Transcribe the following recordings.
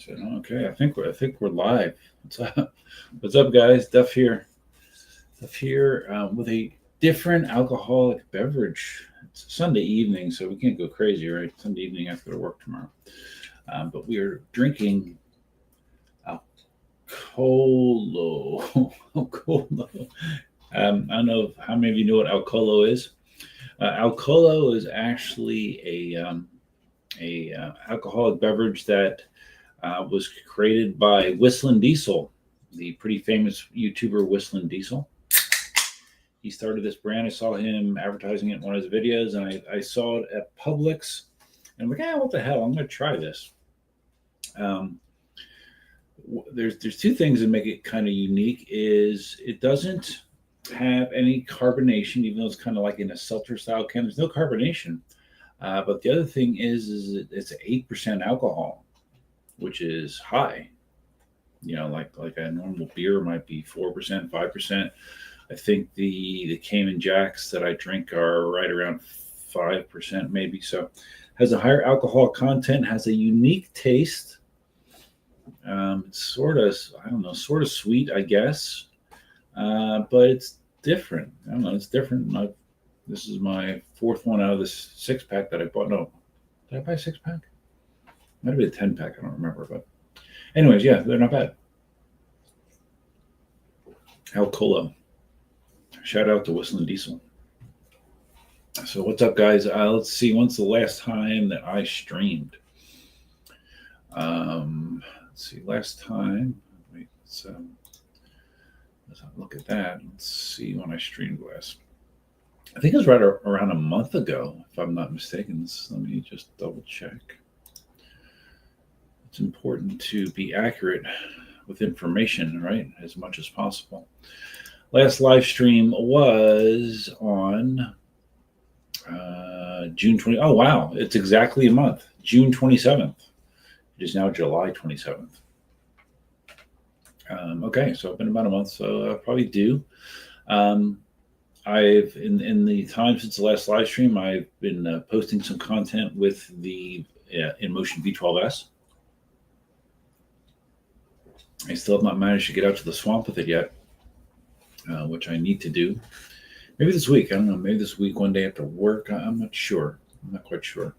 So, okay, I think we're live. What's up? What's up, guys? Duff here. Duff here with a different alcoholic beverage. It's Sunday evening, so we can't go crazy, right? Sunday evening after to work tomorrow. But we are drinking Alcolo. Alcolo. I don't know how many of you know what Alcolo is. Alcolo is actually a alcoholic beverage that was created by Whistling Diesel, the pretty famous YouTuber Whistling Diesel. He started this brand. I saw him advertising it in one of his videos, and I saw it at Publix. And I'm like, what the hell? I'm going to try this. There's two things that make it kind of unique. Is it doesn't have any carbonation, even though it's kind of like in a seltzer style can. There's no carbonation. But the other thing is it's 8% alcohol, which is high. You know, like a normal beer might be 4%, 5%. I think the Cayman Jacks that I drink are right around 5%, maybe. So, has a higher alcohol content, has a unique taste. It's sort of sweet, I guess, but it's different. I don't know, it's different. This is my fourth one out of this 6-pack that I bought. No, did I buy a 6-pack? Might have been a 10-pack. I don't remember. But anyways, yeah, they're not bad. Alcolo. Shout out to Whistling Diesel. So what's up, guys? Let's see. When's the last time that I streamed? Let's see. Last time. Wait. Let's look at that. Let's see when I streamed last. I think it was right around a month ago, if I'm not mistaken. Let me just double check. It's important to be accurate with information, right? As much as possible. Last live stream was on June 20. Oh, wow. It's exactly a month. June 27th. It is now July 27th. Okay, so it's been about a month, so I'll probably do. I've in the time since the last live stream, I've been posting some content with the InMotion V12S. I still have not managed to get out to the swamp with it yet, which I need to do. Maybe this week. I don't know. Maybe this week, one day after work. I'm not sure. I'm not quite sure.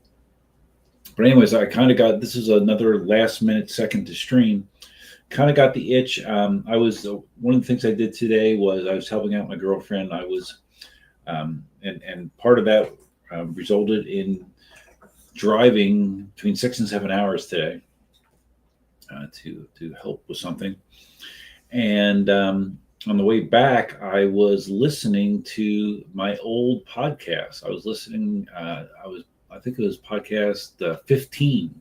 But anyways, I kind of got, this is another last minute second to stream. Kind of got the itch. I was one of the things I did today was I was helping out my girlfriend. I was, and part of that resulted in driving between 6 and 7 hours today to help with something. And on the way back, I was listening to my old podcast. I was listening. I think it was podcast 15.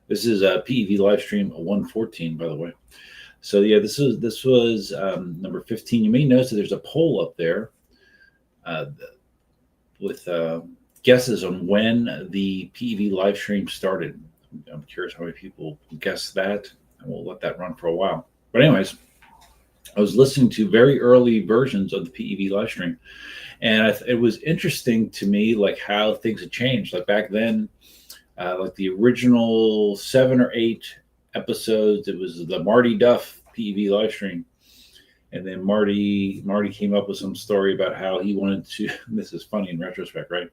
This is a PEV live stream 114, by the way. So yeah, this was number 15. You may notice that there's a poll up there with guesses on when the PEV live stream started. I'm curious how many people guessed that, and we'll let that run for a while. But anyways, I was listening to very early versions of the PEV live stream, and it was interesting to me, like how things had changed. Like back then, like the original 7 or 8 episodes, it was the Marty Duff PEV live stream. And then Marty came up with some story about how he wanted to, this is funny in retrospect, right?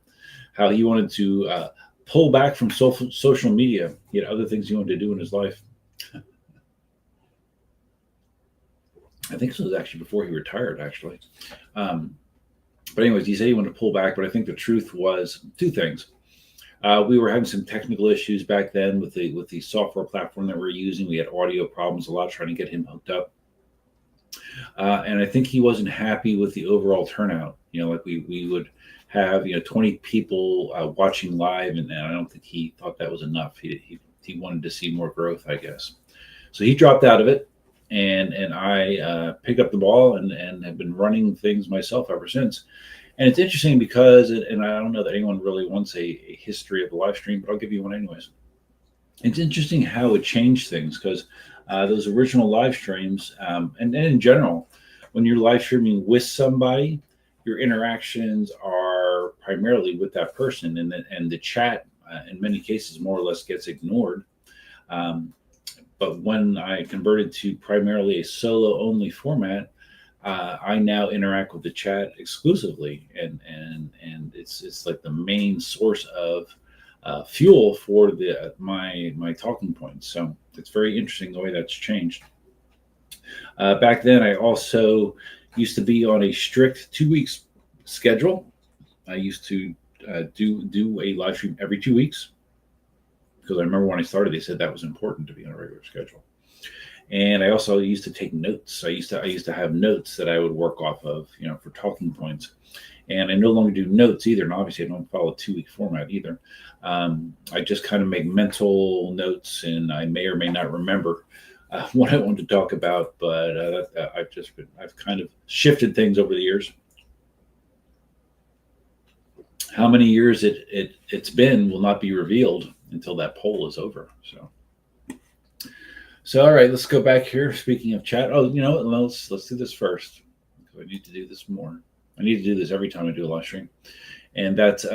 How he wanted to pull back from social media. He had other things he wanted to do in his life. I think this was actually before he retired, actually. But anyways, he said he wanted to pull back, but I think the truth was 2 things. We were having some technical issues back then with the software platform that we're using. We had audio problems a lot trying to get him hooked up. And I think he wasn't happy with the overall turnout. You know, like we would have, 20 people watching live, and I don't think he thought that was enough. He wanted to see more growth, I guess. So he dropped out of it, and I picked up the ball and have been running things myself ever since. And it's interesting because, and I don't know that anyone really wants a history of the live stream, but I'll give you one anyways. It's interesting how it changed things because those original live streams, and in general, when you're live streaming with somebody, your interactions are primarily with that person, and the chat, in many cases, more or less gets ignored. but when I converted to primarily a solo only format, I now interact with the chat exclusively, and it's like the main source of fuel for my talking points. So it's very interesting the way that's changed. Back then, I also used to be on a strict 2 weeks schedule. I used to do a live stream every 2 weeks, because I remember when I started, they said that was important to be on a regular schedule. And I also used to take notes. I used to have notes that I would work off of, for talking points. And I no longer do notes either. And obviously, I don't follow a 2 week format either. I just kind of make mental notes, and I may or may not remember what I want to talk about. But I've kind of shifted things over the years. How many years it's been will not be revealed until that poll is over. So all right, let's go back here. Speaking of chat, let's do this first. I need to do this more. I need to do this every time I do a live stream, and that's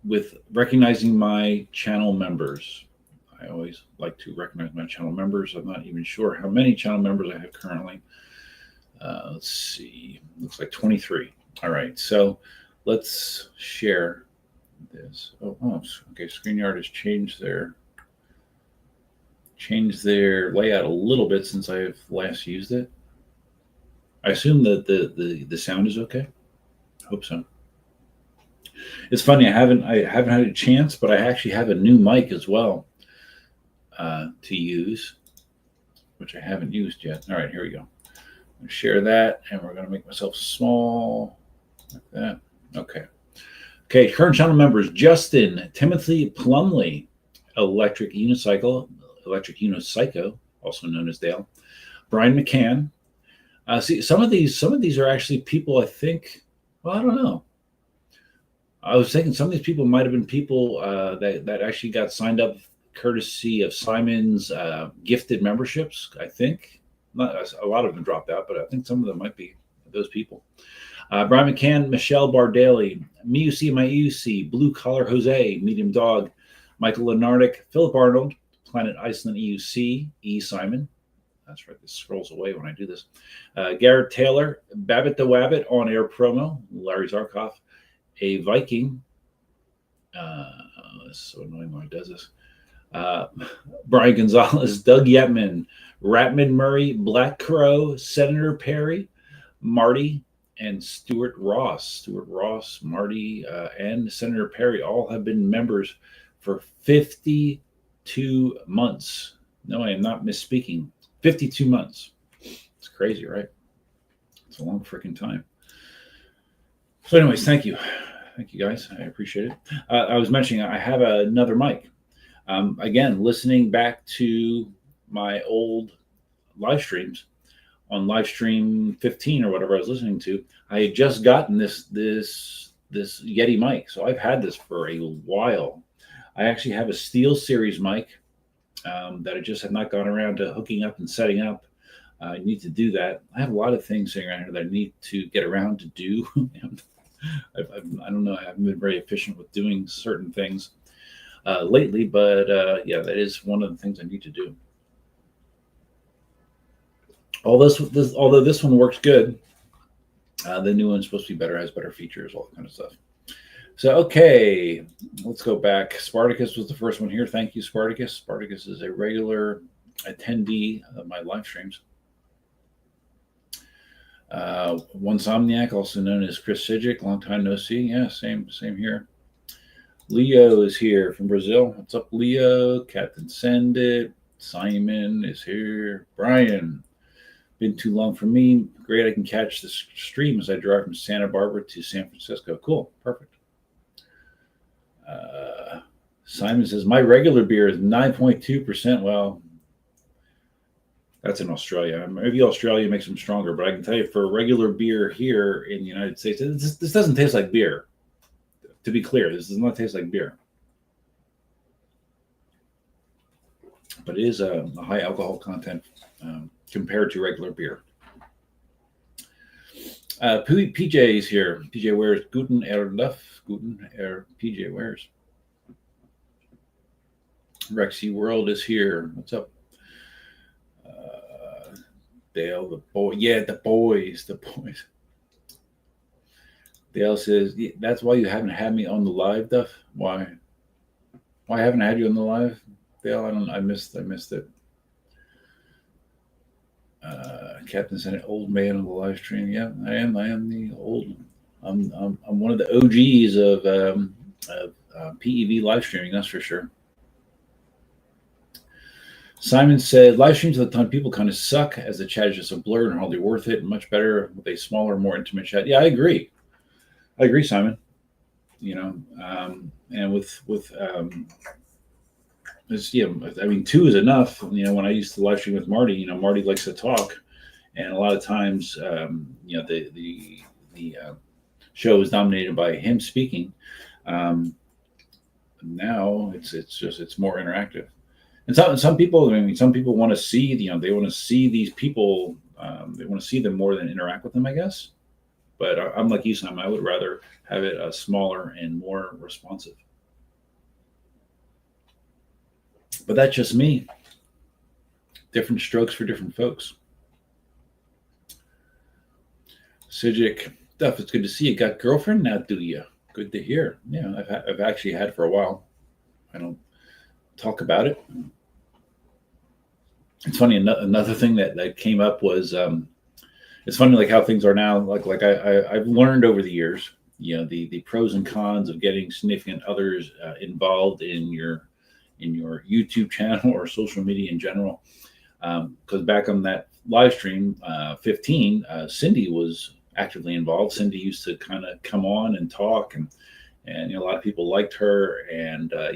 with recognizing my channel members. I always like to recognize my channel members. I'm not even sure how many channel members I have currently. Let's see. Looks like 23. All right, so let's share this. Oh, okay. StreamYard has changed their layout a little bit since I've last used it. I assume that the sound is okay. Hope so. It's funny. I haven't had a chance, but I actually have a new mic as well to use, which I haven't used yet. All right, here we go. I'm share that, and we're going to make myself small like that. Okay. Current channel members: Justin, Timothy Plumley, Electric Unicycle, also known as Dale, Brian McCann. See, some of these are actually people I think. Well, I don't know. I was thinking some of these people might have been people that actually got signed up courtesy of Simon's gifted memberships. I think not a lot of them dropped out, but I think some of them might be those people. Brian McCann, Michelle Bardaly, MeUC, My EUC, Blue Collar Jose, Medium Dog, Michael Lenardic, Philip Arnold, Planet Iceland EUC, E. Simon. That's right, this scrolls away when I do this. Garrett Taylor, Babbitt the Wabbit, On Air Promo, Larry Zarkoff, A Viking. It's so annoying when he does this. Brian Gonzalez, Doug Yetman, Ratman Murray, Black Crow, Senator Perry, Marty, and Stuart Ross, Marty, and Senator Perry all have been members for 52 months. No, I am not misspeaking. 52 months. It's crazy, right? It's a long freaking time. So anyways, thank you. Thank you, guys. I appreciate it. I was mentioning I have another mic. Again, listening back to my old live streams, on live stream 15 or whatever I was listening to, I had just gotten this Yeti mic. So I've had this for a while. I actually have a Steel Series mic that I just have not gone around to hooking up and setting up. I need to do that. I have a lot of things sitting around here that I need to get around to do. I don't know. I haven't been very efficient with doing certain things lately, but yeah, that is one of the things I need to do. Although this one works good, the new one's supposed to be better, has better features, all that kind of stuff. So, okay, let's go back. Spartacus was the first one here. Thank you, Spartacus. Spartacus is a regular attendee of my live streams. One Somniac, also known as Chris Sijic, long time no see. Yeah, same here. Leo is here from Brazil. What's up, Leo? Captain Send It. Simon is here. Brian, been too long for me. Great, I can catch the stream as I drive from Santa Barbara to San Francisco. Cool, perfect. Simon says, my regular beer is 9.2%. Well, that's in Australia. Maybe Australia makes them stronger, but I can tell you for regular beer here in the United States, this doesn't taste like beer. To be clear, this does not taste like beer. But it is a high alcohol content compared to regular beer. PJ is here. PJ wears Guten Erluff. Guten PJ wears. Rexy World is here. What's up? Dale, the boy. Yeah, the boys. The boys. Dale says, "Yeah, that's why you haven't had me on the live, Duff. Why? Why haven't I had you on the live, Dale? I don't. I missed it. Captain said, old man on the live stream. Yeah, I am. I am the old. I'm one of the OGs of PEV live streaming. That's for sure. Simon said, live streams with a ton of people kind of suck as the chat is just a blur and hardly worth it. Much better with a smaller, more intimate chat. Yeah, I agree. Simon. And with yeah, I mean, two is enough. When I used to live stream with Marty, Marty likes to talk, and a lot of times, the show is dominated by him speaking. Now it's more interactive. And some people, some people want to see, they want to see these people. They want to see them more than interact with them, I guess. But I'm like you, Sam. I would rather have it smaller and more responsive. But that's just me. Different strokes for different folks. Sijic, Duff, it's good to see you. Got girlfriend now, do you? Good to hear. Yeah, I've actually had for a while. I don't talk about it. It's funny. Another thing that came up was it's funny like how things are now. Like I've learned over the years, the pros and cons of getting significant others involved in your YouTube channel or social media in general. Because back on that live stream 15, Cindy was actively involved. Cindy used to kind of come on and talk, and a lot of people liked her. And I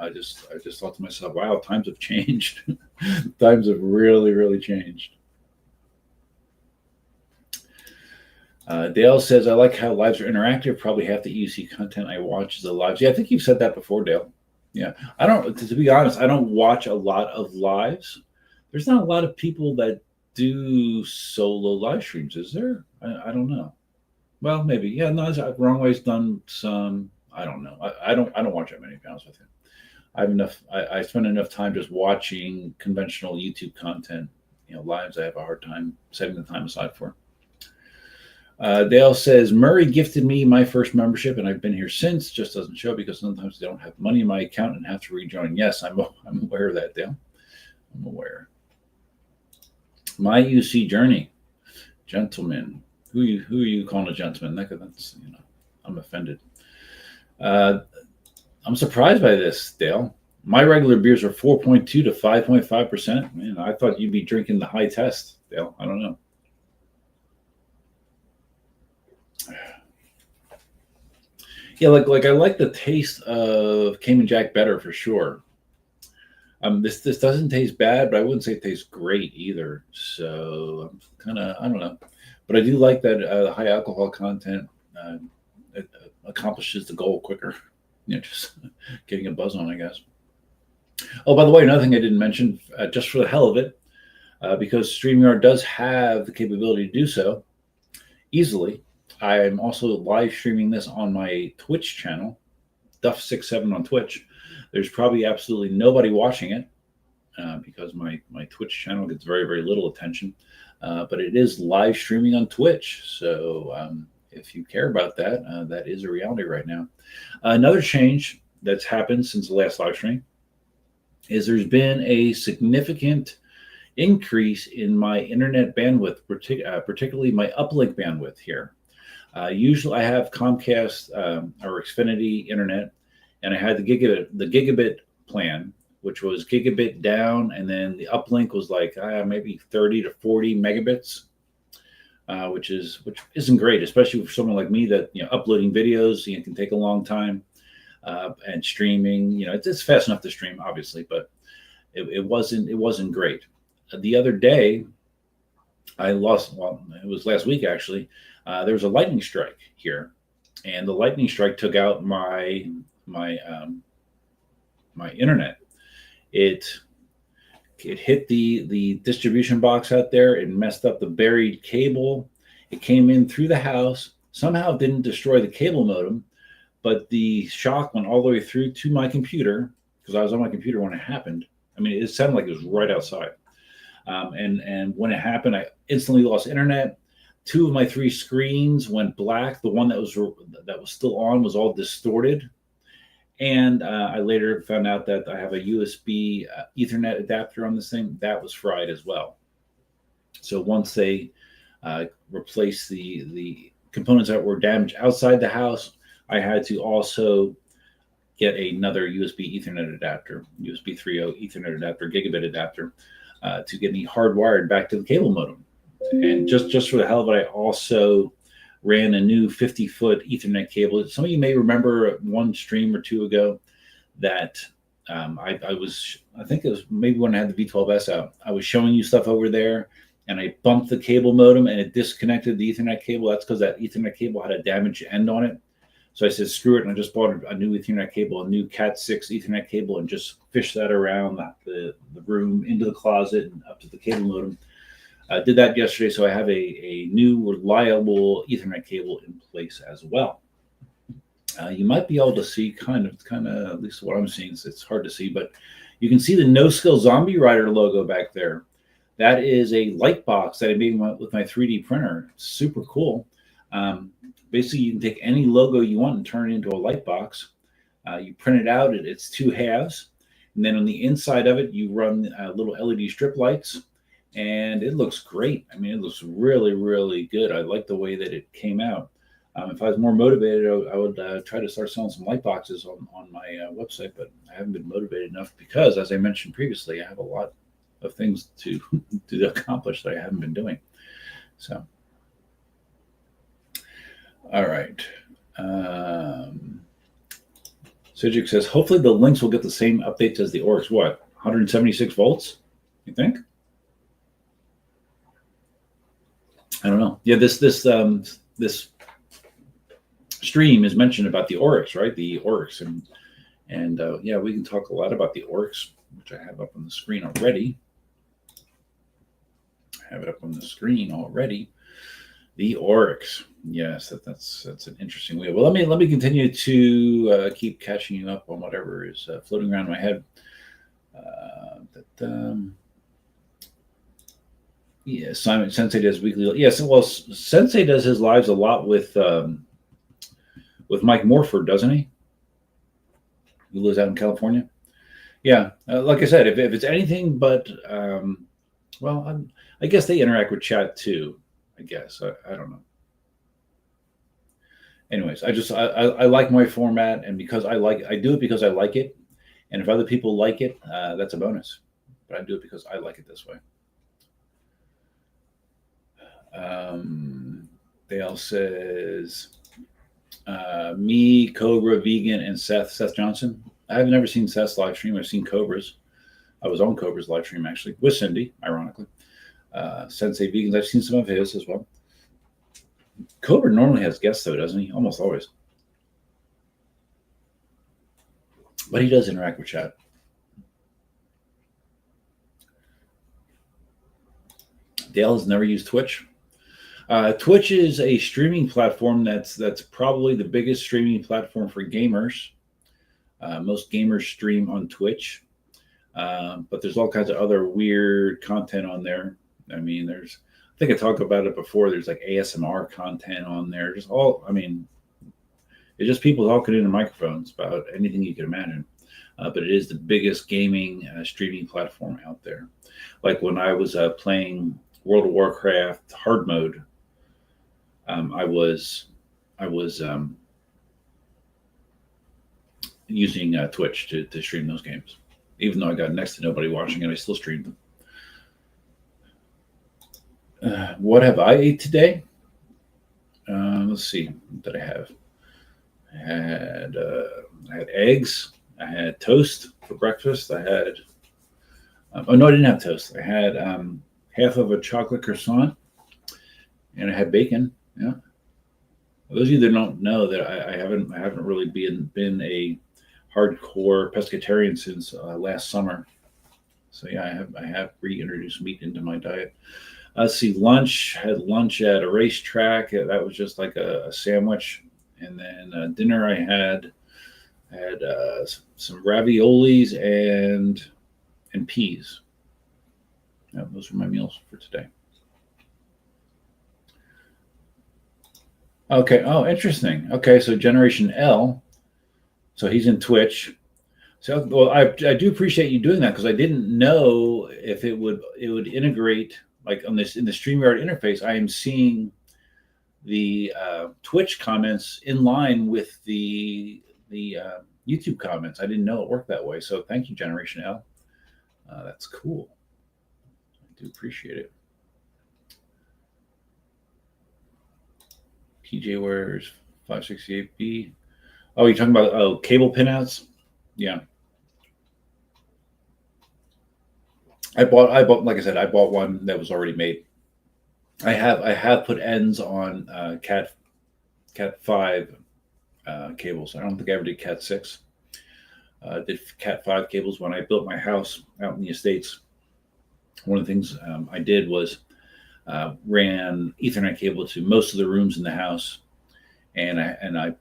just thought to myself, wow, times have changed. Times have really, really changed. Dale says, I like how lives are interactive. Probably half the EUC content I watch is the lives. Yeah, I think you've said that before, Dale. Yeah, I don't. To be honest, I don't watch a lot of lives. There's not a lot of people that do solo live streams, is there? I don't know. Well, maybe. Yeah, no, Wrong Way's done some. I don't know. I don't watch that many, to be honest with you. I have enough. I spend enough time just watching conventional YouTube content. Lives I have a hard time setting the time aside for. Dale says, Murray gifted me my first membership, and I've been here since. Just doesn't show because sometimes they don't have money in my account and have to rejoin. Yes, I'm aware of that, Dale. I'm aware. My UC journey, gentlemen. Who are you calling a gentleman? That's I'm offended. I'm surprised by this, Dale. My regular beers are 4.2 to 5.5%. Man, I thought you'd be drinking the high test, Dale. I don't know. Yeah, like I like the taste of Cayman Jack better for sure. This doesn't taste bad, but I wouldn't say it tastes great either. So I'm kind of, I don't know, but I do like that the high alcohol content it accomplishes the goal quicker. Just getting a buzz on, I guess. Oh, by the way, another thing I didn't mention, just for the hell of it, because StreamYard does have the capability to do so easily. I'm also live streaming this on my Twitch channel, Duff67 on Twitch. There's probably absolutely nobody watching it because my Twitch channel gets very, very little attention. But it is live streaming on Twitch. So if you care about that, that is a reality right now. Another change that's happened since the last live stream is there's been a significant increase in my internet bandwidth, particularly my uplink bandwidth here. Usually I have Comcast or Xfinity internet, and I had the gigabit plan, which was gigabit down, and then the uplink was like maybe 30 to 40 megabits, which isn't great, especially for someone like me that uploading videos can take a long time, and streaming. It's fast enough to stream, obviously, but it wasn't great. The other day, I lost. Well, it was last week actually. There was a lightning strike here, and the lightning strike took out my internet. It hit the distribution box out there. It messed up the buried cable. It came in through the house. Somehow it didn't destroy the cable modem, but the shock went all the way through to my computer, because I was on my computer when it happened. I mean, it sounded like it was right outside. And when it happened, I instantly lost internet. 2 of my 3 screens went black. The one that was still on was all distorted. And I later found out that I have a USB Ethernet adapter on this thing that was fried as well. So once they replaced the components that were damaged outside the house, I had to also get another USB Ethernet adapter, USB 3.0 Ethernet adapter, gigabit adapter, to get me hardwired back to the cable modem. And just for the hell of it, I also ran a new 50-foot Ethernet cable. Some of you may remember one stream or two ago that I think it was maybe when I had the V12S out, I was showing you stuff over there, and I bumped the cable modem and it disconnected the Ethernet cable. That's because that Ethernet cable had a damaged end on it. So I said, screw it, and I just bought a new Ethernet cable, a new Cat 6 Ethernet cable, and just fished that around the room, into the closet, and up to the cable modem. I did that yesterday, so I have a new reliable Ethernet cable in place as well. You might be able to see kind of at least what I'm seeing. It's hard to see, but you can see the No Skill Zombie Rider logo back there. That is a light box that I made with my 3D printer. It's super cool. Basically, you can take any logo you want and turn it into a light box. You print it out, it's 2 halves. And then on the inside of it, you run little LED strip lights, and it looks great. I mean, it looks really, really good. I like the way that it came out. If I was more motivated, I would try to start selling some light boxes on my website, but I haven't been motivated enough because, as I mentioned previously, I have a lot of things to accomplish that I haven't been doing. So, all right. Cedric says, hopefully the Lynx will get the same updates as the Oryx. What, 176 volts, you think? I don't know. Yeah, this stream is mentioned about the Oryx, right? The Oryx, and yeah, we can talk a lot about the Oryx, which I have up on the screen already. I have it up on the screen already. The Oryx, yes, that's an interesting wheel. Well, let me continue to keep catching you up on whatever is floating around my head. Yeah, Simon Sensei does weekly. Yes, well, Sensei does his lives a lot with Mike Morford, doesn't he? Who lives out in California. Yeah, like I said, if it's anything but, well, I guess they interact with chat too. I guess I don't know. Anyways, I like my format, and because I do it because I like it, and if other people like it, that's a bonus. But I do it because I like it this way. Dale says, me, Cobra, Vegan, and Seth Johnson. I've never seen Seth's live stream. I've seen Cobra's. I was on Cobra's live stream actually with Cindy, ironically. Sensei Vegans, I've seen some of his as well. Cobra normally has guests though, doesn't he? Almost always. But he does interact with chat. Dale has never used Twitch. Twitch is a streaming platform that's probably the biggest streaming platform for gamers. Most gamers stream on Twitch, but there's all kinds of other weird content on there. I mean, I think I talked about it before. There's like ASMR content on there. It's just people talking into microphones about anything you can imagine. But it is the biggest gaming streaming platform out there. Like when I was playing World of Warcraft hard mode, I was using Twitch to stream those games. Even though I got next to nobody watching it, I still streamed them. What have I ate today? Let's see. What did I have? I had eggs. I had toast for breakfast. I had oh no, I didn't have toast. I had half of a chocolate croissant, and I had bacon. Yeah. Those of you that don't know that I haven't really been a hardcore pescatarian since last summer. So yeah, I have reintroduced meat into my diet. Let's see, had lunch at a racetrack. That was just like a sandwich. And then dinner I had some raviolis and peas. Yeah, those are my meals for today. Okay. Oh, interesting. Okay, so Generation L. So he's in Twitch. So well, I do appreciate you doing that because I didn't know if it would integrate like on this in the StreamYard interface. I am seeing the Twitch comments in line with the YouTube comments. I didn't know it worked that way. So thank you, Generation L. That's cool. I do appreciate it. PJ wears 568B. Oh, you're talking about cable pinouts? Yeah. I bought like I said, I bought one that was already made. I have put ends on Cat 5 cables. I don't think I ever did Cat 6. Did Cat 5 cables when I built my house out in the Estates. One of the things I did was ran Ethernet cable to most of the rooms in the house, and I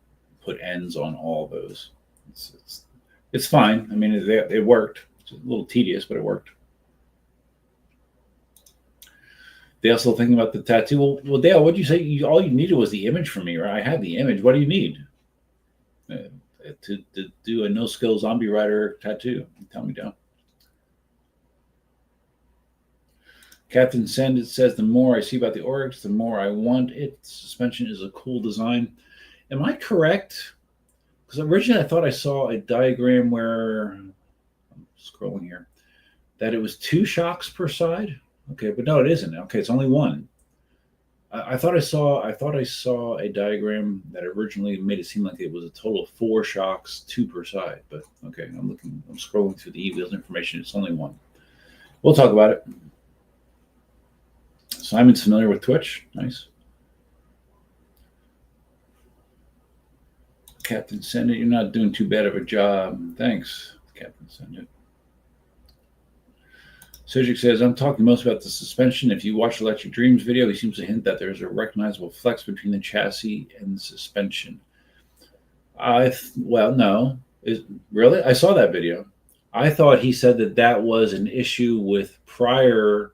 put ends on all of those. It's fine. I mean, it worked. It's a little tedious, but it worked. Dale still thinking about the tattoo. Well, Dale, what did you say? All you needed was the image from me, right? I have the image. What do you need to do a no-skill zombie rider tattoo? Tell me, Dale. Captain Send it says, the more I see about the Oryx, the more I want it. Suspension is a cool design. Am I correct? Because originally I thought I saw a diagram where, I'm scrolling here, that it was 2 shocks per side. Okay, but no, it isn't. Okay, it's only 1. I thought I saw a diagram that originally made it seem like it was a total of 4 shocks, 2 per side. But okay, I'm scrolling through the e-wheels information. It's only 1. We'll talk about it. Simon's familiar with Twitch. Nice. Captain Send it. You're not doing too bad of a job. Thanks, Captain Send it. Sojik says, I'm talking most about the suspension. If you watch Electric Dreams video, he seems to hint that there's a recognizable flex between the chassis and the suspension. Well, no. Really? I saw that video. I thought he said that was an issue with prior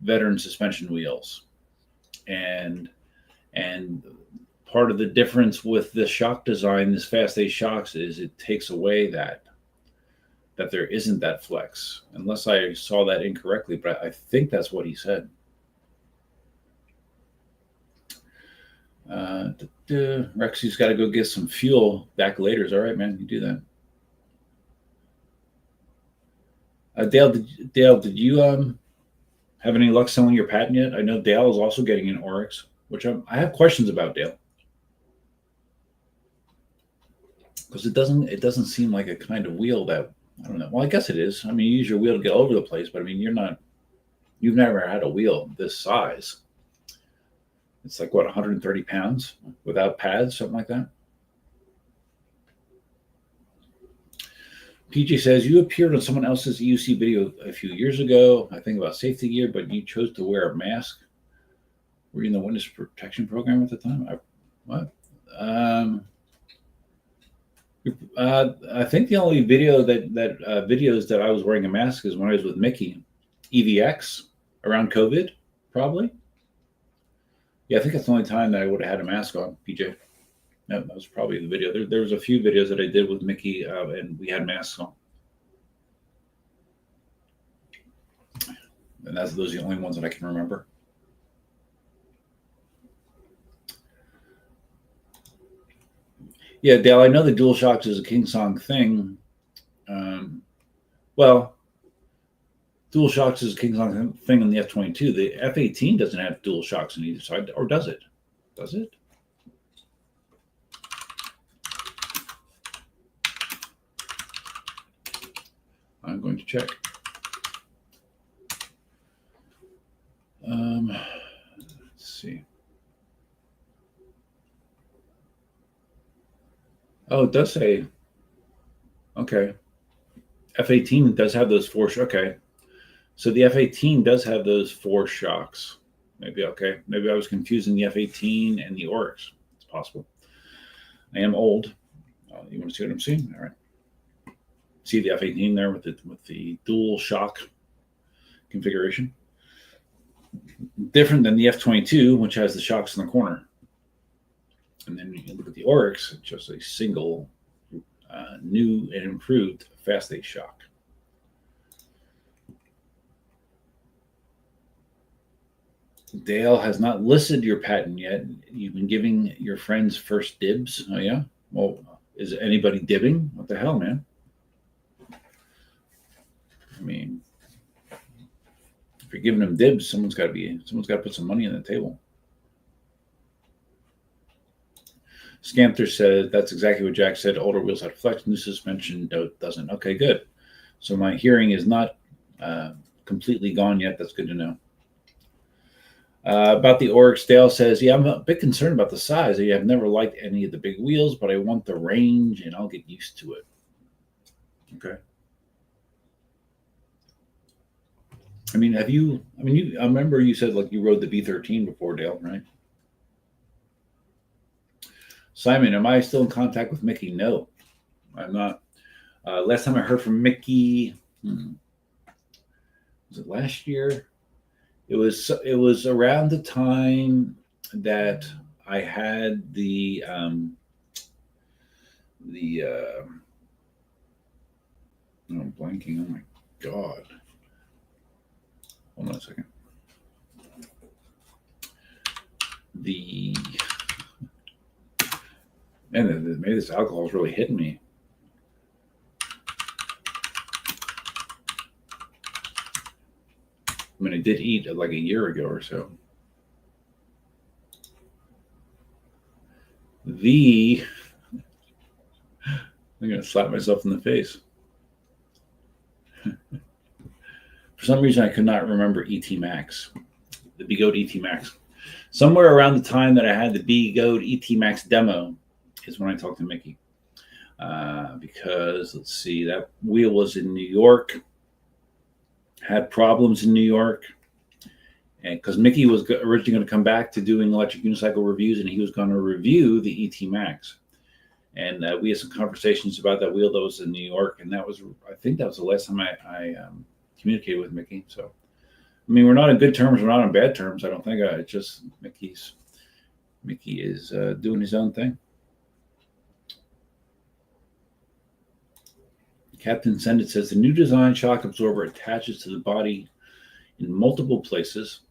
veteran suspension wheels. And part of the difference with the shock design, this Fast A shocks, is it takes away that there isn't that flex, unless I saw that incorrectly, but I think that's what he said. Rexy's got to go get some fuel back later. All right, man, you do that. Dale, did you have any luck selling your patent yet? I know Dale is also getting an Oryx, which I have questions about, Dale, because it doesn't seem like a kind of wheel that, I don't know. Well, I guess it is. I mean, you use your wheel to get over the place, but I mean, you've never had a wheel this size. It's like, what, 130 pounds without pads, something like that? PJ says, you appeared on someone else's EUC video a few years ago, I think about safety gear, but you chose to wear a mask. Were you in the witness protection program at the time? What? I think the only video videos that I was wearing a mask is when I was with Mickey, EVX, around COVID, probably. Yeah, I think that's the only time that I would have had a mask on, PJ. No, that was probably the video. There was a few videos that I did with Mickey, and we had masks on. And those are the only ones that I can remember. Yeah, Dale, I know the DualShocks is a King Song thing. Well, DualShocks is a King Song thing in the F-22. The F-18 doesn't have DualShocks on either side, or does it? Does it? I'm going to check. Let's see. Oh, it does say, okay. F-18 does have those 4, okay. So the F-18 does have those 4 shocks. Maybe, okay. Maybe I was confusing the F-18 and the Orix. It's possible. I am old. You want to see what I'm seeing? All right. See the F18 there with the dual shock configuration. Different than the F22, which has the shocks in the corner. And then you can look at the Oryx, it's just a single new and improved fast 8 shock. Dale has not listed your patent yet. You've been giving your friends first dibs. Oh, yeah? Well, is anybody dibbing? What the hell, man? I mean, if you're giving them dibs, someone's got to put some money on the table. Scamter said that's exactly what Jack said. Older wheels had flex, new suspension doesn't. Okay, good. So my hearing is not completely gone yet. That's good to know. About the Oryx, Dale says, yeah, I'm a bit concerned about the size. I've never liked any of the big wheels, but I want the range and I'll get used to it. Okay. I mean, I remember you said like you rode the V13 before, Dale, right? Simon, am I still in contact with Mickey? No, I'm not. Last time I heard from Mickey, was it last year? It was around the time that I had the I'm blanking. Oh my God. Hold on a second. Man, maybe this alcohol is really hitting me. I mean, I did eat like a year ago or so. I'm going to slap myself in the face. For some reason, I could not remember ET Max, the B-Goat ET Max. Somewhere around the time that I had the B-Goat ET Max demo is when I talked to Mickey. Because, let's see, that wheel was in New York. Had problems in New York, and because Mickey was originally going to come back to doing electric unicycle reviews, and he was going to review the ET Max, and we had some conversations about that wheel that was in New York, and I think that was the last time I communicated with Mickey. So, I mean, we're not on good terms, we're not on bad terms. I don't think. It's just Mickey is doing his own thing. Captain Sendit says the new design shock absorber attaches to the body in multiple places,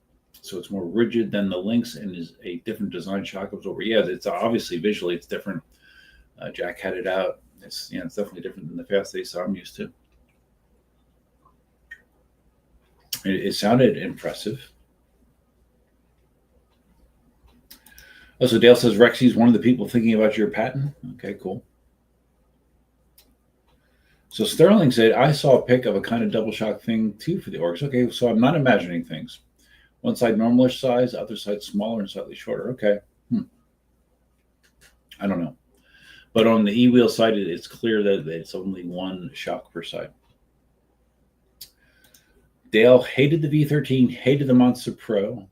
so it's more rigid than the Lynx and is a different design shock absorber. Yeah, it's obviously visually it's different. Jack had it out. It's definitely different than the Fast 8 I'm used to. It sounded impressive. Oh, so Dale says Rexy's one of the people thinking about your patent. Okay, cool. So Sterling said, I saw a pic of a kind of double shock thing too for the Oryx. Okay, so I'm not imagining things. One side normalish size, other side smaller and slightly shorter. Okay. I don't know. But on the e-wheel side, it's clear that it's only one shock per side. Dale hated the V13, hated the Monster Pro,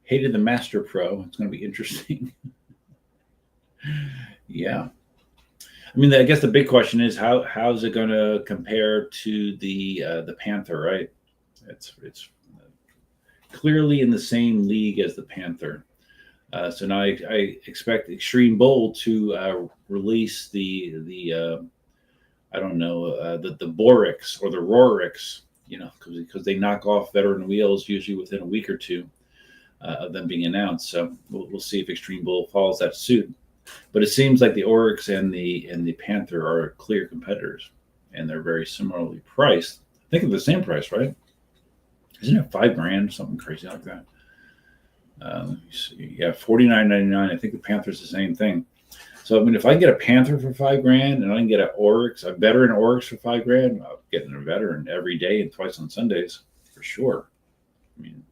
hated the Master Pro. It's going to be interesting. Yeah. I mean, I guess the big question is how's it going to compare to the Panther, right? It's clearly in the same league as the Panther. So now I expect Extreme Bull to release the Borix or the Rorix, because they knock off veteran wheels usually within a week or two of them being announced. So we'll see if Extreme Bull follows that suit. But it seems like the Oryx and the Panther are clear competitors, and they're very similarly priced. I think they're the same price, right? Isn't it $5,000, something crazy like that? Yeah, $49.99. I think the Panther's the same thing. So I mean, if I can get a Panther for $5,000 and I can get an Orix, a veteran Orix for $5,000, I'm getting a veteran every day and twice on Sundays for sure. I mean,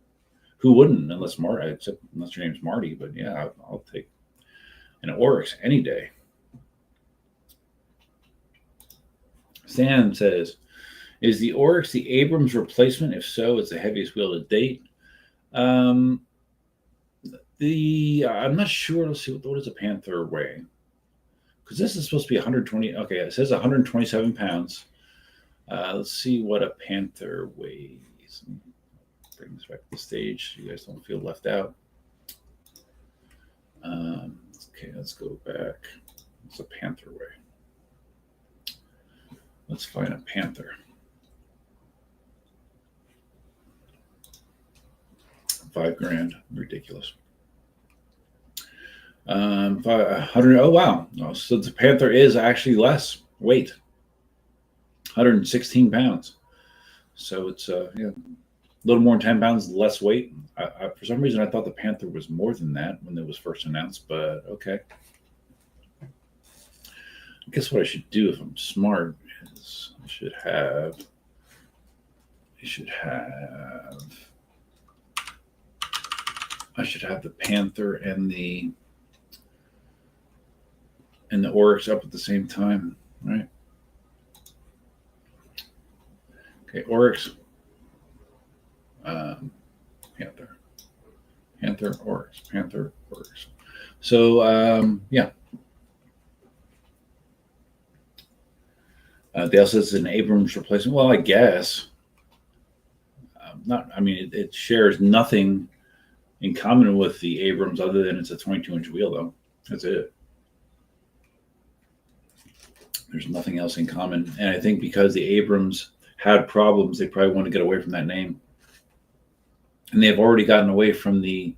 who wouldn't? Unless your name's Marty, but yeah, I'll take an Orix any day. Sam says, is the Oryx the Abrams replacement? If so, it's the heaviest wheel to date. I'm not sure. Let's see, what does a Panther weigh? Because this is supposed to be 120. Okay, it says 127 pounds. Let's see what a panther weighs. Bring this back to the stage so you guys don't feel left out. Okay, let's go back. What's a panther weigh? Let's find a panther. $5,000, ridiculous. 100. Oh wow! So the panther is actually less weight, 116 pounds. So it's yeah, a little more than 10 pounds less weight. For some reason, I thought the panther was more than that when it was first announced, but okay. I guess what I should do if I'm smart is I should have the panther and the Oryx up at the same time, right? Okay, Oryx, Panther, Oryx. So yeah. Dale says it's an Abrams replacement. Well, I guess not. I mean, it shares nothing in common with the Abrams other than it's a 22-inch wheel, though. That's it. There's nothing else in common, and I think because the Abrams had problems, they probably want to get away from that name, and they've already gotten away from the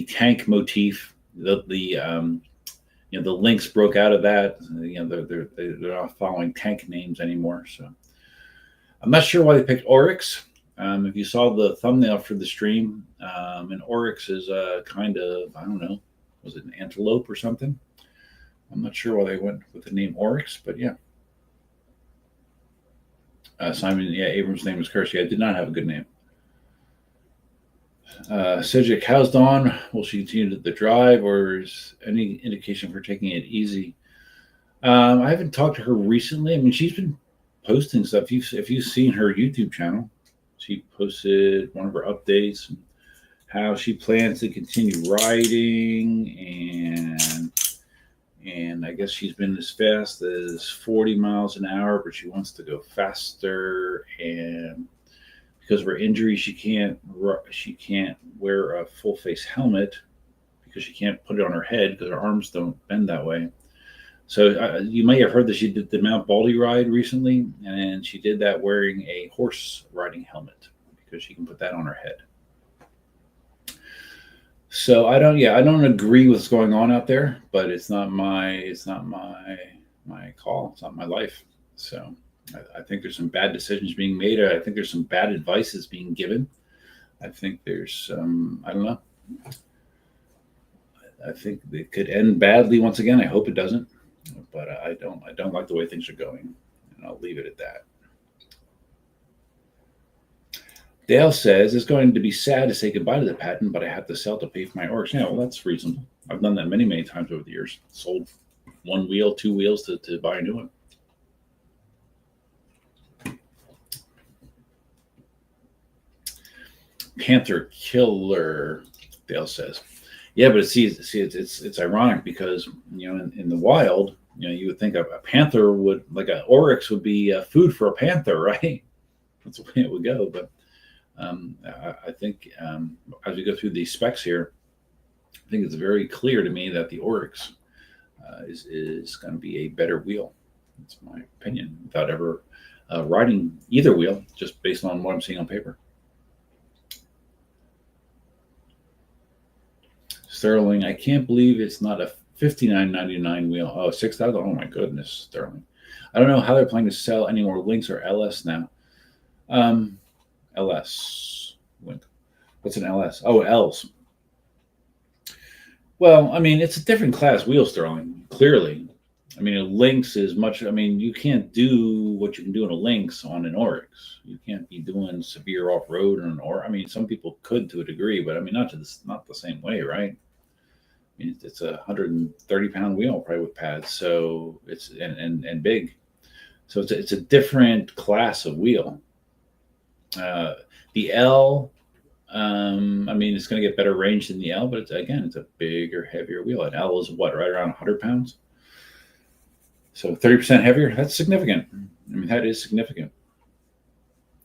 tank motif. The Lynx broke out of that. They're not following tank names anymore. So I'm not sure why they picked Oryx. If you saw the thumbnail for the stream, and Oryx is a kind of, I don't know, was it an antelope or something? I'm not sure why they went with the name Oryx, but yeah. Simon, yeah, Abrams' name was Kersey. I did not have a good name. Cedric, how's Dawn? Will she continue the drive, or is any indication for taking it easy? I haven't talked to her recently. I mean, she's been posting stuff. If you've seen her YouTube channel, she posted one of her updates, and how she plans to continue riding, and I guess she's been as fast as 40 miles an hour, but she wants to go faster, and because of her injury, she can't wear a full face helmet because she can't put it on her head because her arms don't bend that way. So you may have heard that she did the Mount Baldy ride recently, and she did that wearing a horse riding helmet because she can put that on her head. So I don't agree with what's going on out there, but it's not my call. It's not my life. So I think there's some bad decisions being made. I think there's some bad advices being given. I think there's I don't know. I think it could end badly once again. I hope it doesn't, but I don't like the way things are going, and I'll leave it at that. Dale says it's going to be sad to say goodbye to the patent, but I have to sell to pay for my Oryx. Yeah, well, that's reasonable. I've done that many times over the years. Sold one wheel, two wheels to buy a new one. Panther killer, Dale says. Yeah, but it's ironic because in the wild, you would think a panther would, like an Oryx would be food for a panther, right? That's the way it would go. But I think as we go through these specs here, I think it's very clear to me that the Oryx is going to be a better wheel. That's my opinion, without ever riding either wheel, just based on what I'm seeing on paper. Sterling, I can't believe it's not a $59.99 wheel. Oh, $6,000. Oh my goodness, Sterling. I don't know how they're planning to sell any more Lynx or LS now. LS. What's an LS? Oh, L's. Well, I mean, it's a different class wheel, Sterling. Clearly, I mean, a Lynx is much. I mean, you can't do what you can do in a Lynx on an Orix. You can't be doing severe off road on an Orix. I mean, some people could to a degree, but I mean, not the same way, right? I mean, it's a 130-pound wheel, probably with pads. So it's and big. So it's a different class of wheel. The L, I mean, it's going to get better range than the L, but it's a bigger, heavier wheel. An L is what, right around 100 pounds? So 30% heavier. That's significant. I mean, that is significant.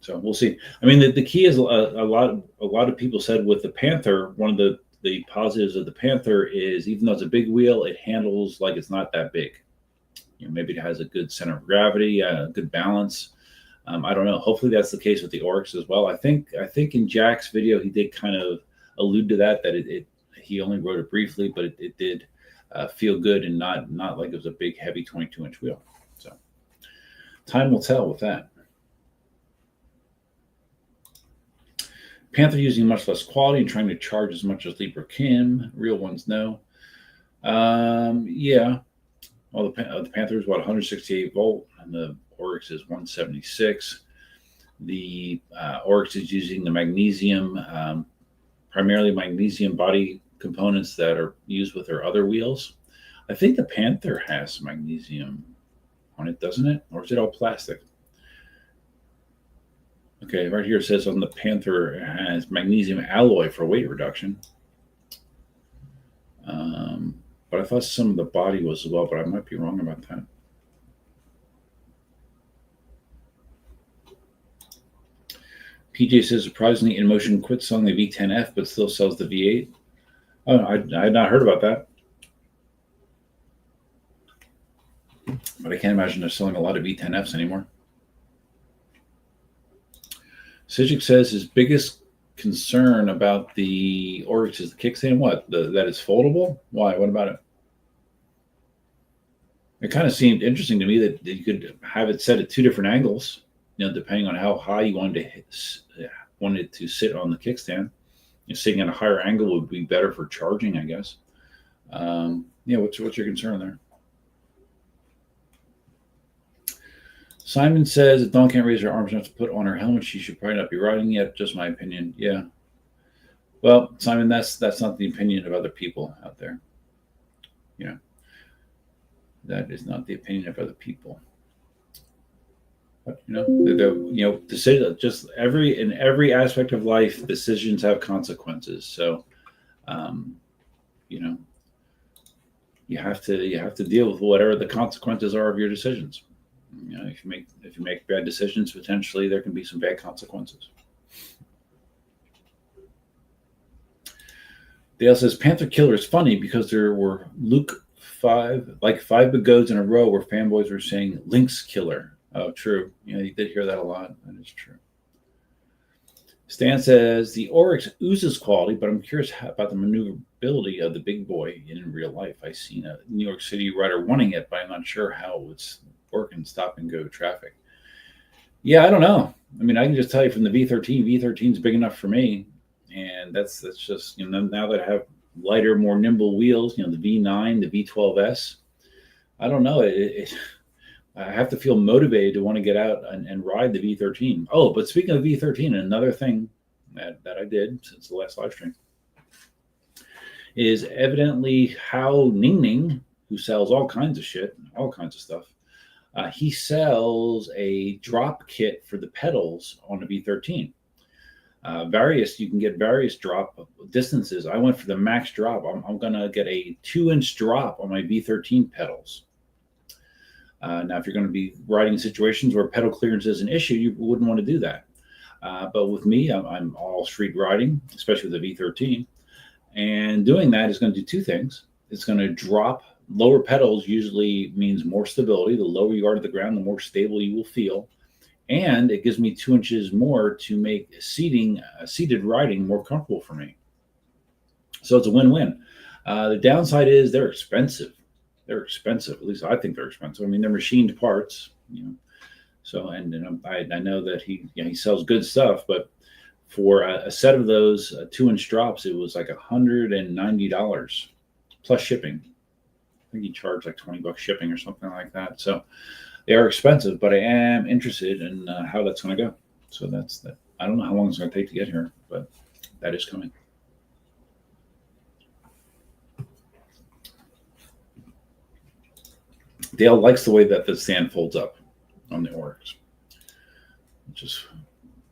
So we'll see. I mean, the key is a lot of people said with the Panther, one of the positives of the Panther is even though it's a big wheel, it handles like it's not that big. Maybe it has a good center of gravity, good balance. I don't know. Hopefully that's the case with the Oryx as well. I think in Jack's video he did kind of allude to that he only wrote it briefly, but it did feel good and not like it was a big heavy 22-inch wheel. So time will tell with that. Panther using much less quality and trying to charge as much as Libra can. Real ones, no. Yeah. Well, the Panther is 168 volt, and the Orix is 176. The Orix is using the magnesium, primarily magnesium body components that are used with their other wheels. I think the Panther has magnesium on it, doesn't it? Or is it all plastic? Okay, right here it says on the Panther it has magnesium alloy for weight reduction. But I thought some of the body was as well, but I might be wrong about that. PJ says, surprisingly, InMotion quit selling the V10F, but still sells the V8. Oh, I had not heard about that. But I can't imagine they're selling a lot of V10Fs anymore. Sijic says his biggest concern about the Orix is the kickstand. What? That it's foldable? Why? What about it? It kind of seemed interesting to me that you could have it set at two different angles, depending on how high you wanted to sit on the kickstand. Sitting at a higher angle would be better for charging, I guess. What's your concern there? Simon says if Dawn can't raise her arms enough to put on her helmet, she should probably not be riding yet. Just my opinion. Yeah. Well, Simon, that's not the opinion of other people out there. That is not the opinion of other people. But decision, just in every aspect of life, decisions have consequences. So, you have to deal with whatever the consequences are of your decisions. If you make bad decisions, potentially there can be some bad consequences. Dale says Panther Killer is funny because there were five big goes in a row where fanboys were saying Lynx Killer. Oh, true. You did hear that a lot. That is true. Stan says the Oryx oozes quality, but I'm curious about the maneuverability of the big boy in real life. I've seen a New York City rider wanting it, but I'm not sure how it would work in stop and go traffic. Yeah, I don't know. I mean, I can just tell you from the V13 is big enough for me, and that's just now that I have lighter, more nimble wheels, the V9, the V12S. I don't know. I have to feel motivated to want to get out and ride the V13. Oh, but speaking of V13, another thing that I did since the last live stream is evidently how Ning, who sells all kinds of shit, all kinds of stuff, he sells a drop kit for the pedals on the V13. You can get various drop distances. I went for the max drop. I'm going to get a 2-inch drop on my V13 pedals. Now, if you're going to be riding situations where pedal clearance is an issue, you wouldn't want to do that. But with me, I'm all street riding, especially with the V13. And doing that is going to do two things. It's going to drop. Lower pedals usually means more stability. The lower you are to the ground, the more stable you will feel. And it gives me 2 inches more to make seated riding more comfortable for me. So it's a win-win. The downside is they're expensive. They're expensive. At least I think they're expensive. I mean, they're machined parts, So, and I know that he sells good stuff, but for a set of those 2-inch drops, it was like $190 plus shipping. I think he charged like $20 shipping or something like that. So they are expensive, but I am interested in how that's going to go. So that's that. I don't know how long it's going to take to get here, but that is coming. Dale likes the way that the stand folds up on the Orix. Just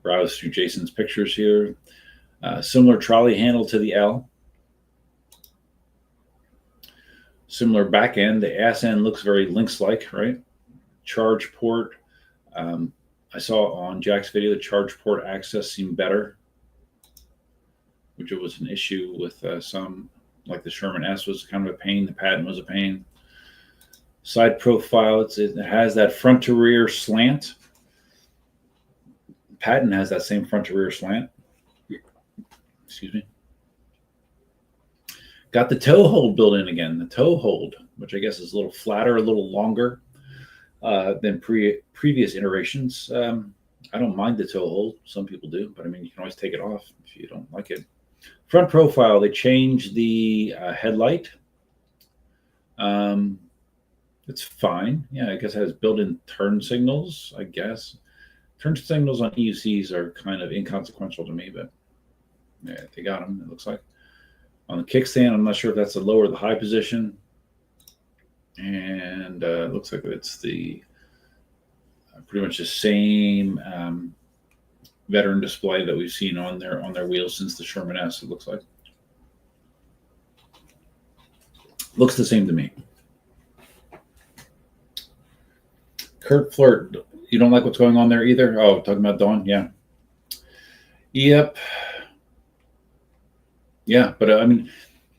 browse through Jason's pictures here. Similar trolley handle to the L. Similar back end. The ass end looks very Lynx-like, right? Charge port, I saw on Jack's video the charge port access seemed better, which it was an issue with some, like the Sherman S was kind of a pain. The Patton was a pain. Side profile, it has that front to rear slant. Patton has that same front to rear slant. Excuse me. Got the toe hold built in again. The toe hold, which I guess is a little flatter, a little longer than previous iterations. I don't mind the toe hold. Some people do, but I mean, you can always take it off if you don't like it. Front profile, they changed the headlight. It's fine. Yeah, I guess it has built-in turn signals, I guess. Turn signals on EUCs are kind of inconsequential to me, but yeah, they got them, it looks like. On the kickstand, I'm not sure if that's the low or the high position. And it looks like it's the pretty much the same veteran display that we've seen on their wheels since the Sherman S, it looks like. Looks the same to me. Kurt Flirt, you don't like what's going on there either? Oh, talking about Dawn? Yeah. Yep. Yeah, but I mean,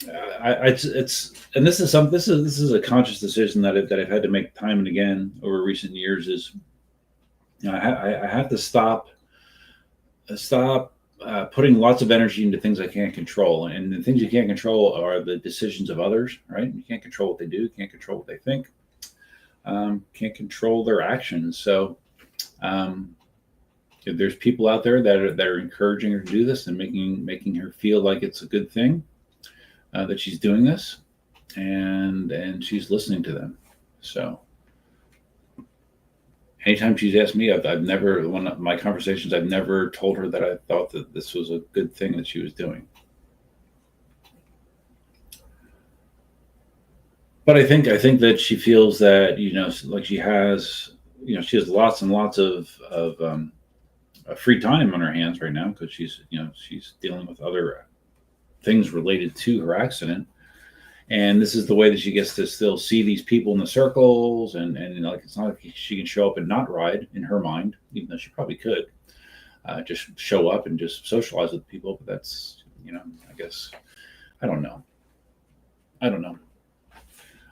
it's and this is a conscious decision that I've had to make time and again over recent years. Is I have to stop putting lots of energy into things I can't control, and the things you can't control are the decisions of others. Right? You can't control what they do. You can't control what they think. Can't control their actions. So if there's people out there that are encouraging her to do this and making her feel like it's a good thing that she's doing this, and she's listening to them. So anytime she's asked me, I've never, one of my conversations, I've never told her that I thought that this was a good thing that she was doing. But I think that she feels that, like she has lots and lots of free time on her hands right now because she's dealing with other things related to her accident, and this is the way that she gets to still see these people in the circles, and like it's not like she can show up and not ride in her mind, even though she probably could just show up and just socialize with people. But that's I guess I don't know.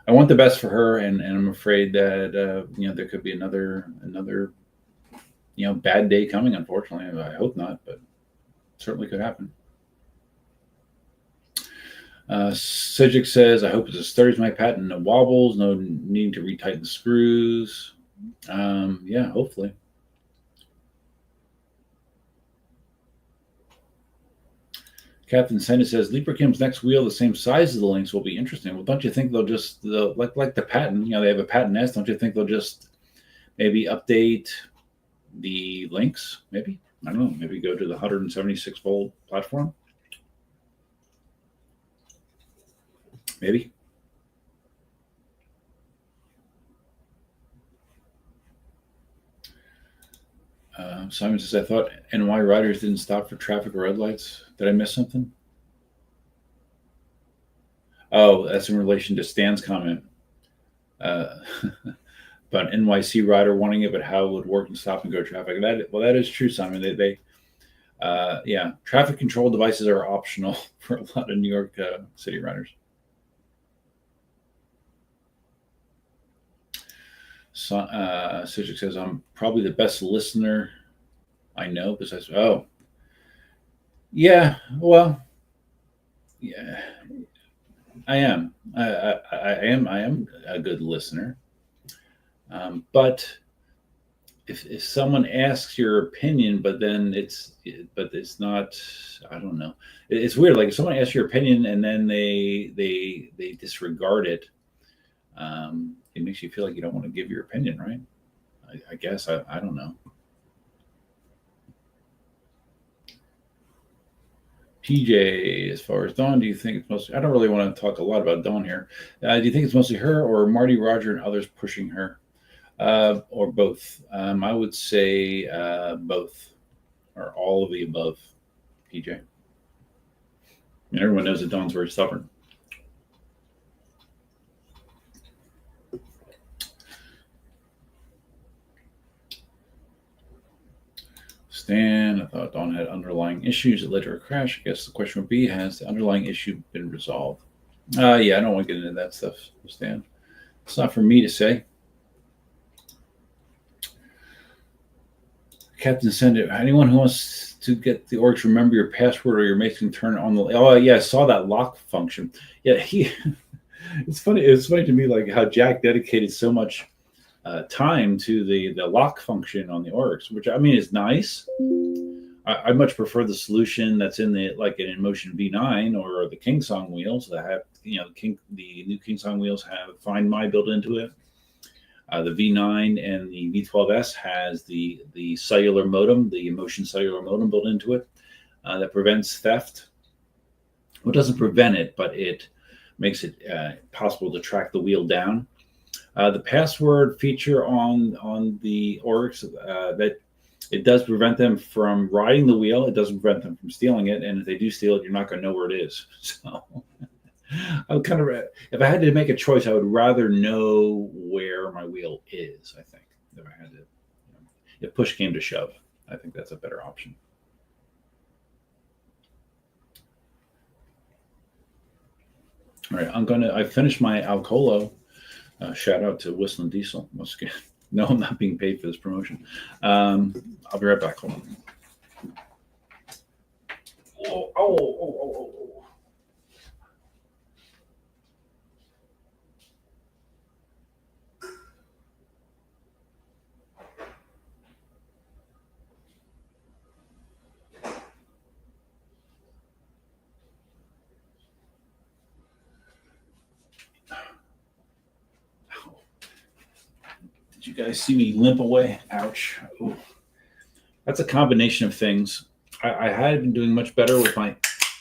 I want the best for her, and I'm afraid that there could be another bad day coming. Unfortunately, I hope not, but it certainly could happen. Cedric says, "I hope it stutters my patent. No wobbles, no need to retighten the screws." Yeah, hopefully. Captain Senna says, "Libracam's next wheel, the same size as the Lynx, will be interesting." Well, don't you think they'll like the Patton? They have a Patton S. Don't you think they'll just maybe update the Lynx? Maybe, I don't know. Maybe go to the 176 volt platform. Maybe. Simon says, "I thought NY riders didn't stop for traffic or red lights. Did I miss something?" Oh, that's in relation to Stan's comment about NYC rider wanting it, but how it would work in stop and go traffic. That is true, Simon. Yeah, traffic control devices are optional for a lot of New York City riders. Cedric says, "I'm probably the best listener I know besides." Oh, yeah. Well, yeah, I am. I am a good listener. But if someone asks your opinion, but it's not, I don't know. It's weird. Like if someone asks your opinion and then they disregard it, it makes you feel like you don't want to give your opinion, right? I guess I don't know. PJ, as far as Dawn, do you think it's mostly? I don't really want to talk a lot about Dawn here. Do you think it's mostly her or Marty, Roger, and others pushing her, or both? I would say both, or all of the above. PJ, and everyone knows that Dawn's very stubborn. Stan, I thought Dawn had underlying issues that led to her crash. I guess the question would be, has the underlying issue been resolved? Yeah, I don't want to get into that stuff, Stan. It's not for me to say. Captain Send it. Anyone who wants to get the Orix, remember your password or you're making turn on the. Oh yeah, I saw that lock function. Yeah, it's funny. It's funny to me like how Jack dedicated so much time to the lock function on the Oryx, which I mean is nice. I much prefer the solution that's in the like an InMotion V9 or the King Song wheels that have the new King Song wheels have Find My built into it. The V9 and the V12S has the cellular modem, the InMotion cellular modem built into it that prevents theft. Well, it doesn't prevent it, but it makes it possible to track the wheel down. The password feature on the Oryx that it does prevent them from riding the wheel. It doesn't prevent them from stealing it, and if they do steal it, you're not going to know where it is. So, I'm kind of if I had to make a choice, I would rather know where my wheel is. I think if I had to, if push came to shove, I think that's a better option. All right, I finished my Alcolo. Shout out to Whistling Diesel. No, I'm not being paid for this promotion. I'll be right back. Hold on. Oh. You guys see me limp away? Ouch. Ooh. That's a combination of things. I had been doing much better with my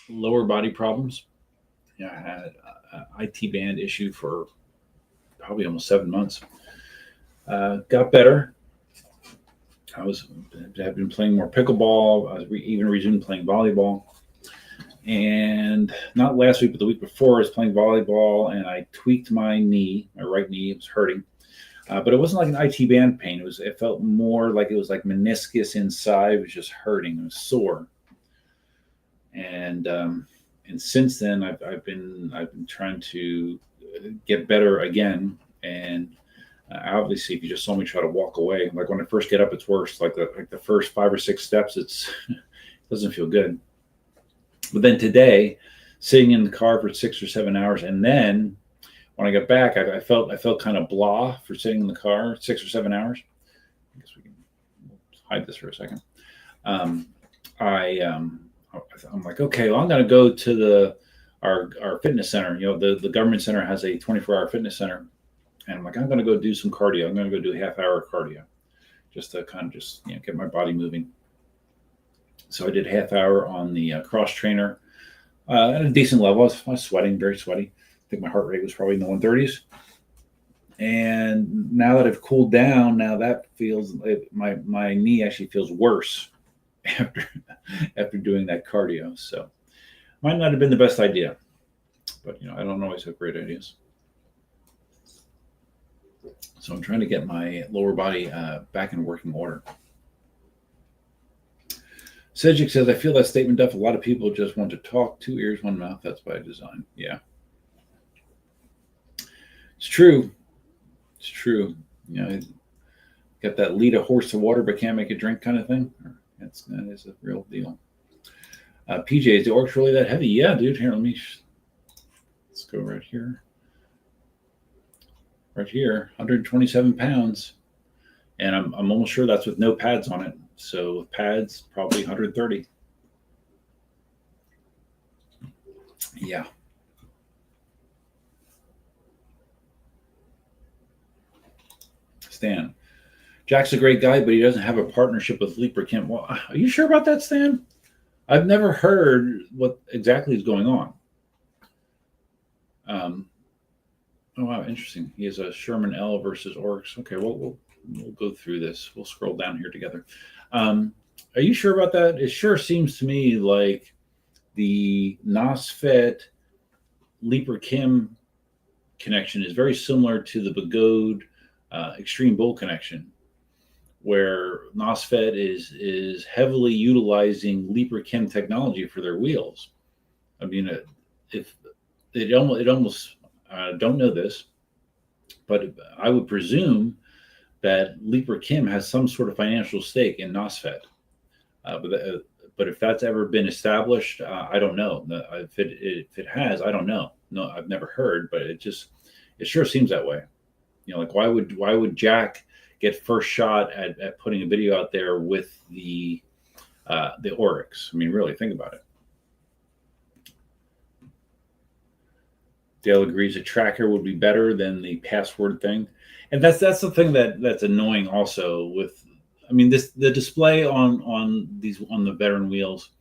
lower body problems. I had an IT band issue for probably almost 7 months. Got better. I've been playing more pickleball. I was even resumed playing volleyball. And not last week, but the week before, I was playing volleyball and I tweaked my knee, my right knee. It was hurting. But it wasn't like an IT band pain. It felt more like it was like meniscus inside. It was just hurting. It was sore. And since then, I've been trying to get better again. And obviously, if you just saw me try to walk away, like when I first get up, it's worse. Like the first 5 or 6 steps, it doesn't feel good. But then today, sitting in the car for 6 or 7 hours, and then when I got back, I felt kind of blah for sitting in the car 6 or 7 hours. I guess we can hide this for a second. I'm like, okay, well, I'm going to go to our fitness center. The government center has a 24-hour fitness center, and I'm like, I'm going to go do some cardio. I'm going to go do a half-hour cardio, just to kind of get my body moving. So I did a half hour on the cross trainer at a decent level. I was sweating, very sweaty. I think my heart rate was probably in the 130s. And now that I've cooled down, now that feels my knee actually feels worse after doing that cardio. So might not have been the best idea, but I don't always have great ideas. So I'm trying to get my lower body back in working order. Cedric says, I feel that statement deaf. A lot of people just want to talk, 2 ears, 1 mouth. That's by design. Yeah. It's true. It's true. Got that lead a horse to water but can't make a drink kind of thing. That is a real deal. PJ, is the Orix really that heavy? Yeah, dude. Here, let's go right here. Right here, 127 pounds. And I'm almost sure that's with no pads on it. So with pads, probably 130. Yeah. Stan. Jack's a great guy, but he doesn't have a partnership with Leaper Kim. Well, are you sure about that, Stan? I've never heard what exactly is going on. Oh, wow, interesting. He has a Sherman L versus Oryx. Okay, well, we'll go through this. We'll scroll down here together. Are you sure about that? It sure seems to me like the NOSFET Leaper Kim connection is very similar to the Begode Extreme Bull connection, where NOSFET is heavily utilizing LibraChem technology for their wheels. I mean, if it almost don't know this, but I would presume that LibraChem has some sort of financial stake in NOSFET. But if that's ever been established, I don't know. If it has, I don't know. No, I've never heard, but it sure seems that way. Like why would Jack get first shot at putting a video out there with the Oryx? I mean, really think about it. Dale agrees a tracker would be better than the password thing, and that's the thing that's annoying also with. I mean, the display on the veteran wheels,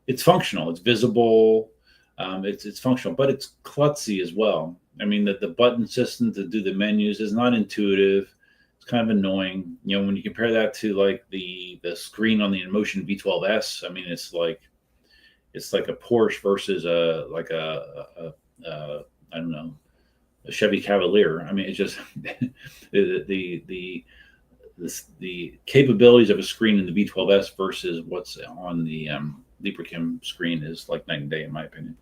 it's functional, it's visible, it's functional, but it's klutzy as well. I mean, the button system to do the menus is not intuitive. It's kind of annoying. When you compare that to like the screen on the InMotion V12S, I mean, it's like a Porsche versus a I don't know, a Chevy Cavalier. I mean, it's just the capabilities of a screen in the V12S versus what's on the LibraChem screen is like night and day, in my opinion.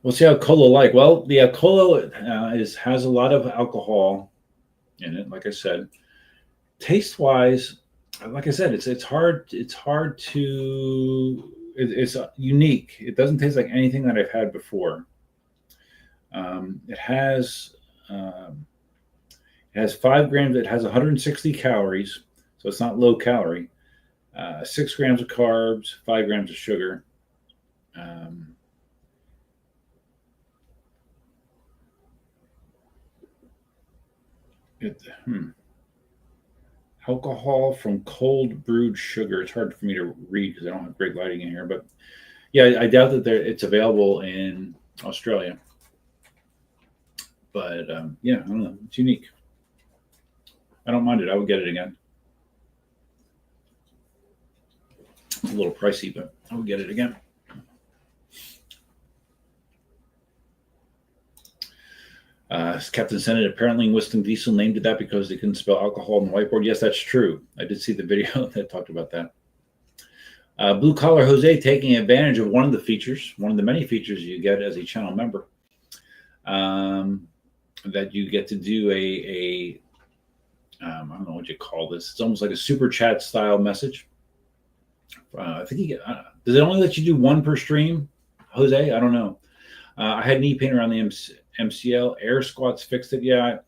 We'll see how Cola like. Well, the Cola has a lot of alcohol in it. Like I said, taste wise, like I said, it's hard to. It's unique. It doesn't taste like anything that I've had before. It has 5 grams. It has 160 calories, so it's not low calorie. 6 grams of carbs, 5 grams of sugar. Alcohol from cold brewed sugar. It's hard for me to read because I don't have great lighting in here, but yeah, I doubt that it's available in Australia. But yeah, I don't know. It's unique. I don't mind it. I would get it again. It's a little pricey, but I would get it again. Captain Senate, apparently Winston Diesel named it that because they couldn't spell alcohol on the whiteboard. Yes, that's true. I did see the video that talked about that. Blue Collar Jose taking advantage of one of the many features you get as a channel member. That you get to do I don't know what you call this. It's almost like a super chat style message. I think you get. Does it only let you do one per stream, Jose? I don't know. I had knee pain around the MCL. Air squats fixed it. Yeah,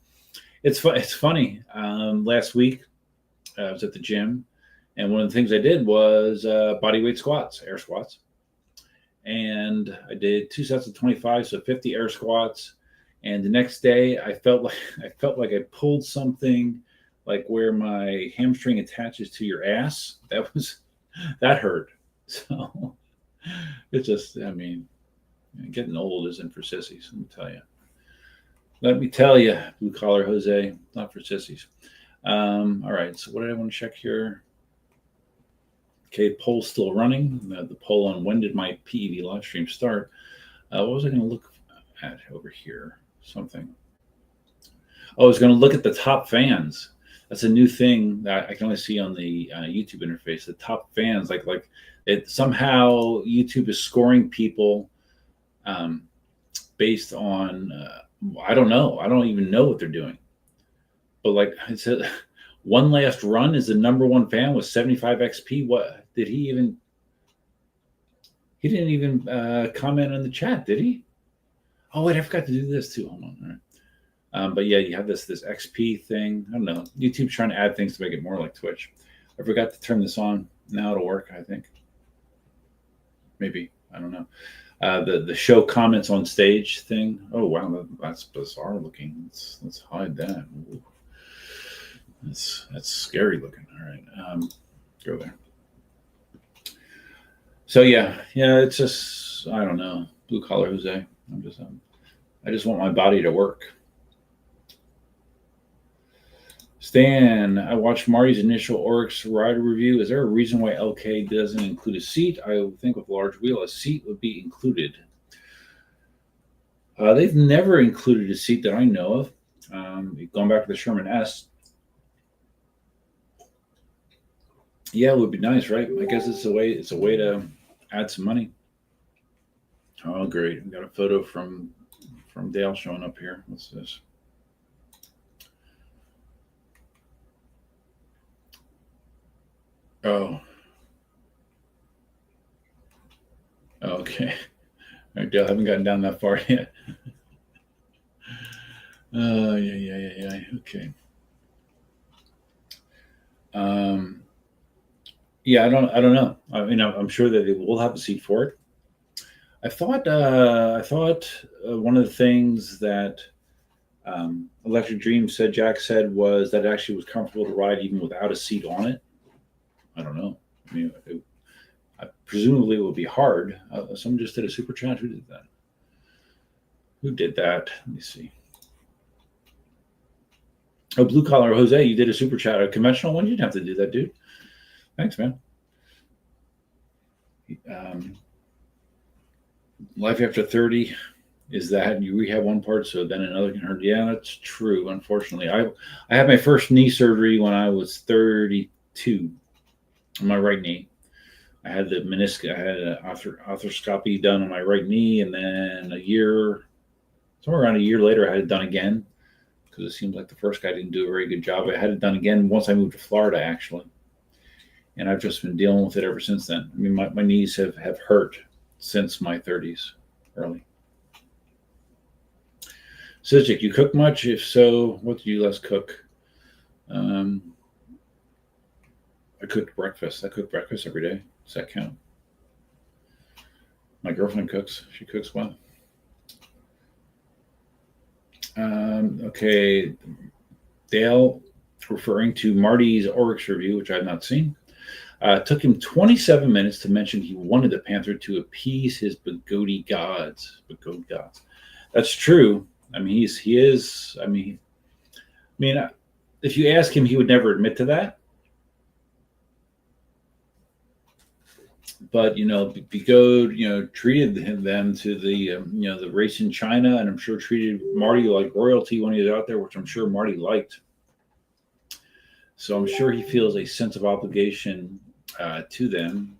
it's funny. Last week I was at the gym, and one of the things I did was body weight squats, air squats, and I did 2 sets of 25, so 50 air squats. And the next day, I felt like I pulled something, like where my hamstring attaches to your ass. That hurt. So it's just, I mean, getting old isn't for sissies. Let me tell you, Blue Collar Jose, not for sissies. All right. So what did I want to check here? Okay, poll's still running. The poll on when did my PEV live stream start? What was I going to look at over here? Something. Oh, I was going to look at the top fans. That's a new thing that I can only see on the YouTube interface. The top fans, like it somehow YouTube is scoring people based on I don't know. I don't even know what they're doing. But like I said, One Last Run is the #1 fan with 75 XP. What did he even? He didn't even comment on the chat, did he? Oh wait, I forgot to do this too. Hold on. All right. But yeah, you have this XP thing. I don't know. YouTube's trying to add things to make it more like Twitch. I forgot to turn this on. Now it'll work, I think. Maybe. I don't know. The show comments on stage thing. Oh wow, that's bizarre looking. Let's hide that. Ooh. That's scary looking. All right, go there. So yeah, it's just I don't know. Blue Collar Jose. I just want my body to work. Stan, I watched Marty's initial Oryx rider review. Is there a reason why LK doesn't include a seat? I would think with large wheel, a seat would be included. They've never included a seat that I know of. Going back to the Sherman S, Yeah, it would be nice, right? I guess it's a way. It's a way to add some money. Oh, great! We got a photo from Dale showing up here. What's this? Oh, okay. All right, Dale, haven't gotten down that far yet. Yeah. Okay. Um, yeah, I don't know. I mean, I'm sure that it will have a seat for it. I thought one of the things that Electric Dream said, Jack said, was that it actually was comfortable to ride even without a seat on it. I don't know. I mean, presumably it would be hard. Someone just did a super chat. Who did that? Who did that? Let me see. Oh, Blue Collar Jose, you did a super chat. A conventional one? You didn't have to do that, dude. Thanks, man. Um, Life after 30 is that you rehab one part so then another can hurt. Yeah, that's true. Unfortunately, I had my first knee surgery when I was 32 on my right knee. I had the meniscus. I had an arthroscopy done on my right knee, and then somewhere around a year later, I had it done again because it seems like the first guy didn't do a very good job. I had it done again once I moved to Florida, actually, and I've just been dealing with it ever since then. I mean, my knees have hurt since my 30s, early. Sijic, you cook much? If so, what do you less cook? Um, I cooked breakfast. I cook breakfast every day. Does that count? My girlfriend cooks. She cooks well. Okay. Dale, referring to Marty's Oryx review, which I have not seen, took him 27 minutes to mention he wanted the Panther to appease his Bagodi gods. Bagodi gods. That's true. I mean, he is. If you ask him, he would never admit to that. But Bagod, treated them to the race in China, and I'm sure treated Marty like royalty when he was out there, which I'm sure Marty liked. So I'm sure he feels a sense of obligation to them.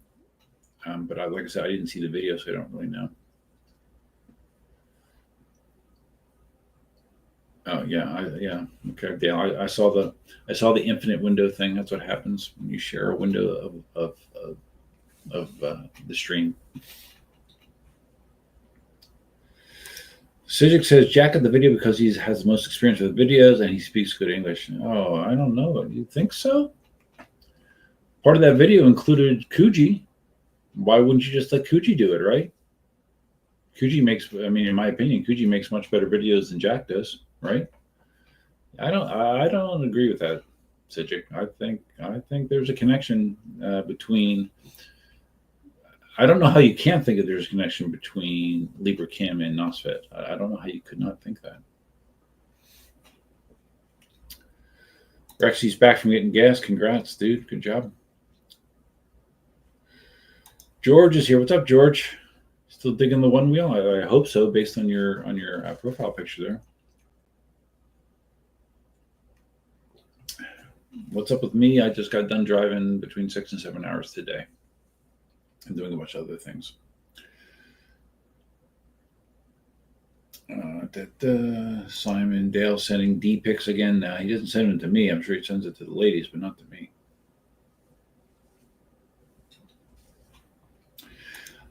But like I said, I didn't see the video, so I don't really know. Oh yeah. Okay, Dale. I saw the infinite window thing. That's what happens when you share a window of the stream. Sijic says Jack at the video because he has the most experience with videos and he speaks good English. Oh, I don't know. You think so? Part of that video included Kuji. Why wouldn't you just let Kuji do it, right? Kuji makes, in my opinion, Kuji makes much better videos than Jack does, right? I don't agree with that, Sijic. I think there's a connection between. I don't know how you can't think that there's a connection between Libra Kim and Nosfet. I don't know how you could not think that. Rexy's back from getting gas. Congrats, dude. Good job. George is here. What's up, George? Still digging the one wheel? I hope so, based on your profile picture there. What's up with me? I just got done driving between 6 and 7 hours today and doing a bunch of other things. Simon Dale sending D pics again. He doesn't send them to me. I'm sure he sends it to the ladies, but not to me.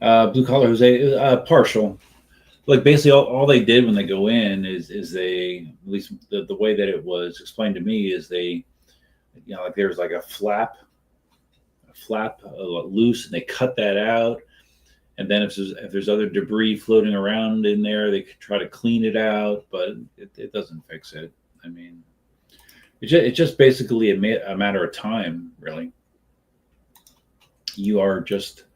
Blue Collar Jose, partial. Like basically all they did when they go in is they, at least the way that it was explained to me, is they, like there's like a flap loose, and they cut that out. And then if there's other debris floating around in there, they could try to clean it out, but it doesn't fix it. I mean, it's just basically a matter of time, really. You are just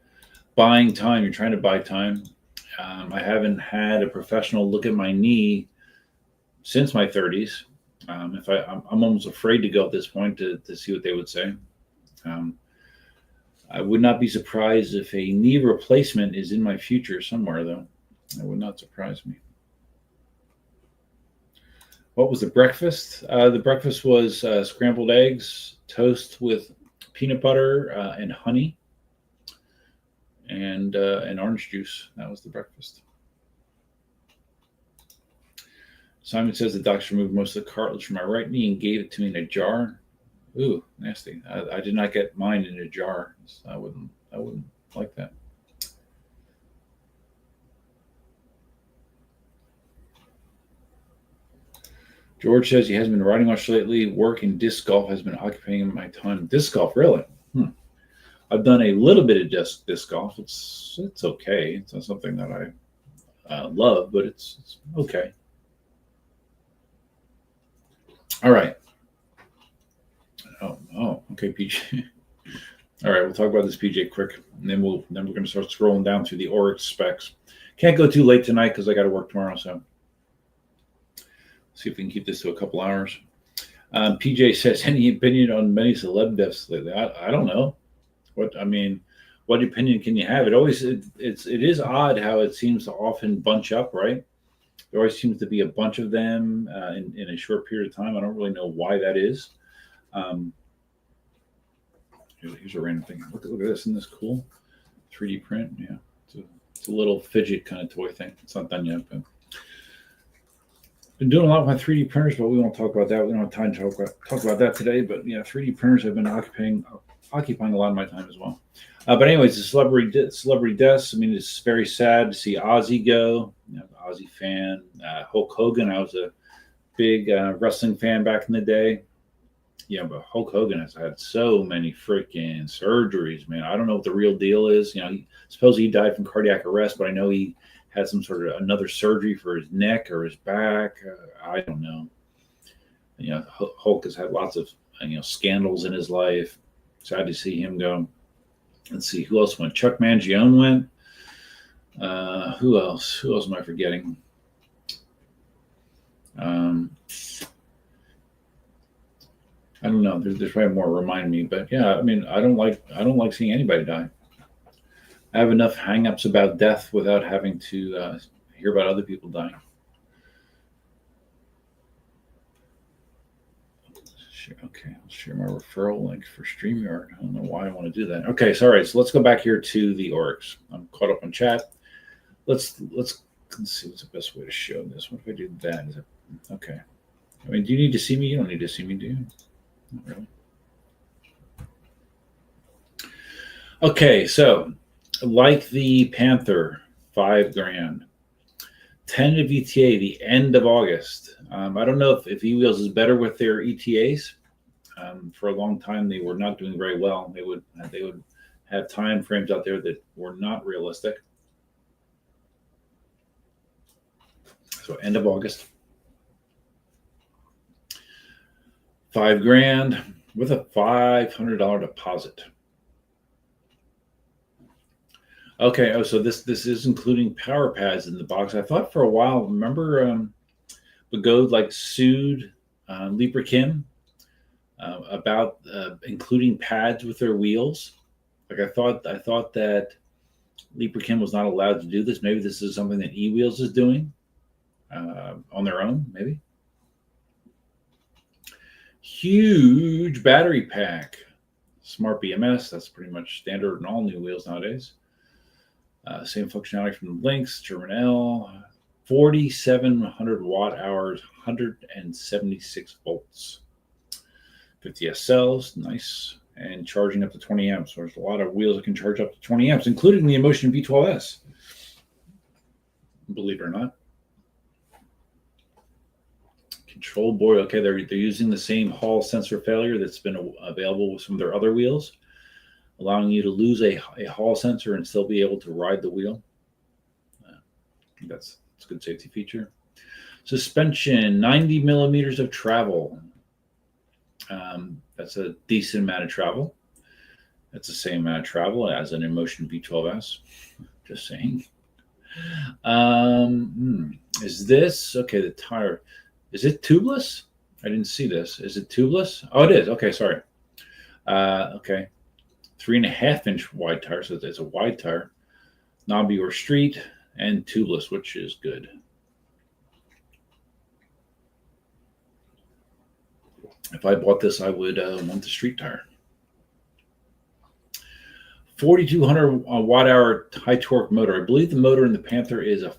buying time. You're trying to buy time. I haven't had a professional look at my knee since my 30s. I'm almost afraid to go at this point to see what they would say. I would not be surprised if a knee replacement is in my future somewhere, though. That would not surprise me. What was the breakfast? The breakfast was scrambled eggs, toast with peanut butter and honey, and orange juice. That was the breakfast. Simon says the doctor removed most of the cartilage from my right knee and gave it to me in a jar. Ooh, nasty. I did not get mine in a jar. I wouldn't like that. George says he hasn't been riding much lately. Work and disc golf has been occupying my time. Disc golf, really? I've done a little bit of disc golf. It's okay. It's not something that I love, but it's okay. All right. Oh, okay, PJ. All right, we'll talk about this PJ quick, and then we're going to start scrolling down through the Oryx specs. Can't go too late tonight because I got to work tomorrow, so see if we can keep this to a couple hours. PJ says, any opinion on many celeb deaths lately? I don't know. What opinion can you have? It is odd how it seems to often bunch up, right? There always seems to be a bunch of them in a short period of time. I don't really know why that is. Here's a random thing. Look at this. Isn't this cool? 3D print. Yeah, it's a little fidget kind of toy thing. It's not done yet, but been doing a lot with my 3D printers, but we won't talk about that. We don't have time to talk about that today. But yeah, 3D printers have been occupying a lot of my time as well. But anyways, the celebrity deaths. I mean, it's very sad to see Ozzy go. Ozzy fan. Hulk Hogan. I was a big wrestling fan back in the day. Yeah, but Hulk Hogan has had so many freaking surgeries, man. I don't know what the real deal is. Supposedly he died from cardiac arrest, but I know he had some sort of another surgery for his neck or his back. I don't know. Hulk has had lots of scandals in his life. Sad to see him go. Let's see who else went. Chuck Mangione went. Who else? Who else am I forgetting? I don't know. There's probably more to remind me, but yeah, I mean, I don't like seeing anybody die. I have enough hang-ups about death without having to hear about other people dying. Okay, I'll share my referral link for StreamYard. I don't know why I want to do that. Okay, so all right, so let's go back here to the Orix. I'm caught up on chat. Let's see what's the best way to show this. What if I do that? Is it okay? I mean, do you need to see me? You don't need to see me, do you? Not really. Okay, so like the Panther, $5,000. Tentative ETA, the end of August. I don't know if eWheels is better with their ETAs. For a long time, they were not doing very well. They would have time frames out there that were not realistic. So end of August. $5,000 with a $500 deposit. Okay, so this is including power pads in the box. I thought for a while, remember Begode sued Libra Kim about including pads with their wheels. I thought that Libra Kim was not allowed to do this. Maybe this is something that eWheels is doing on their own, maybe. Huge battery pack. Smart BMS, that's pretty much standard in all new wheels nowadays. Same functionality from the Lynx, German L, 4,700 watt hours, 176 volts. 50S cells, nice. And charging up to 20 amps. So there's a lot of wheels that can charge up to 20 amps, including the Emotion V12S. Believe it or not. Control board, okay, they're using the same Hall sensor failure that's been available with some of their other wheels, allowing you to lose a Hall sensor and still be able to ride the wheel. That's a good safety feature. Suspension, 90 millimeters of travel. That's a decent amount of travel. That's the same amount of travel as an Emotion V12S. Just saying. Is this, okay, the tire, is it tubeless? I didn't see this. Is it tubeless? Oh, it is. Okay, sorry. Okay. 3.5-inch wide tire, so it's a wide tire. Knobby or street, and tubeless, which is good. If I bought this, I would want the street tire. 4,200 watt hour high torque motor. I believe the motor in the Panther is a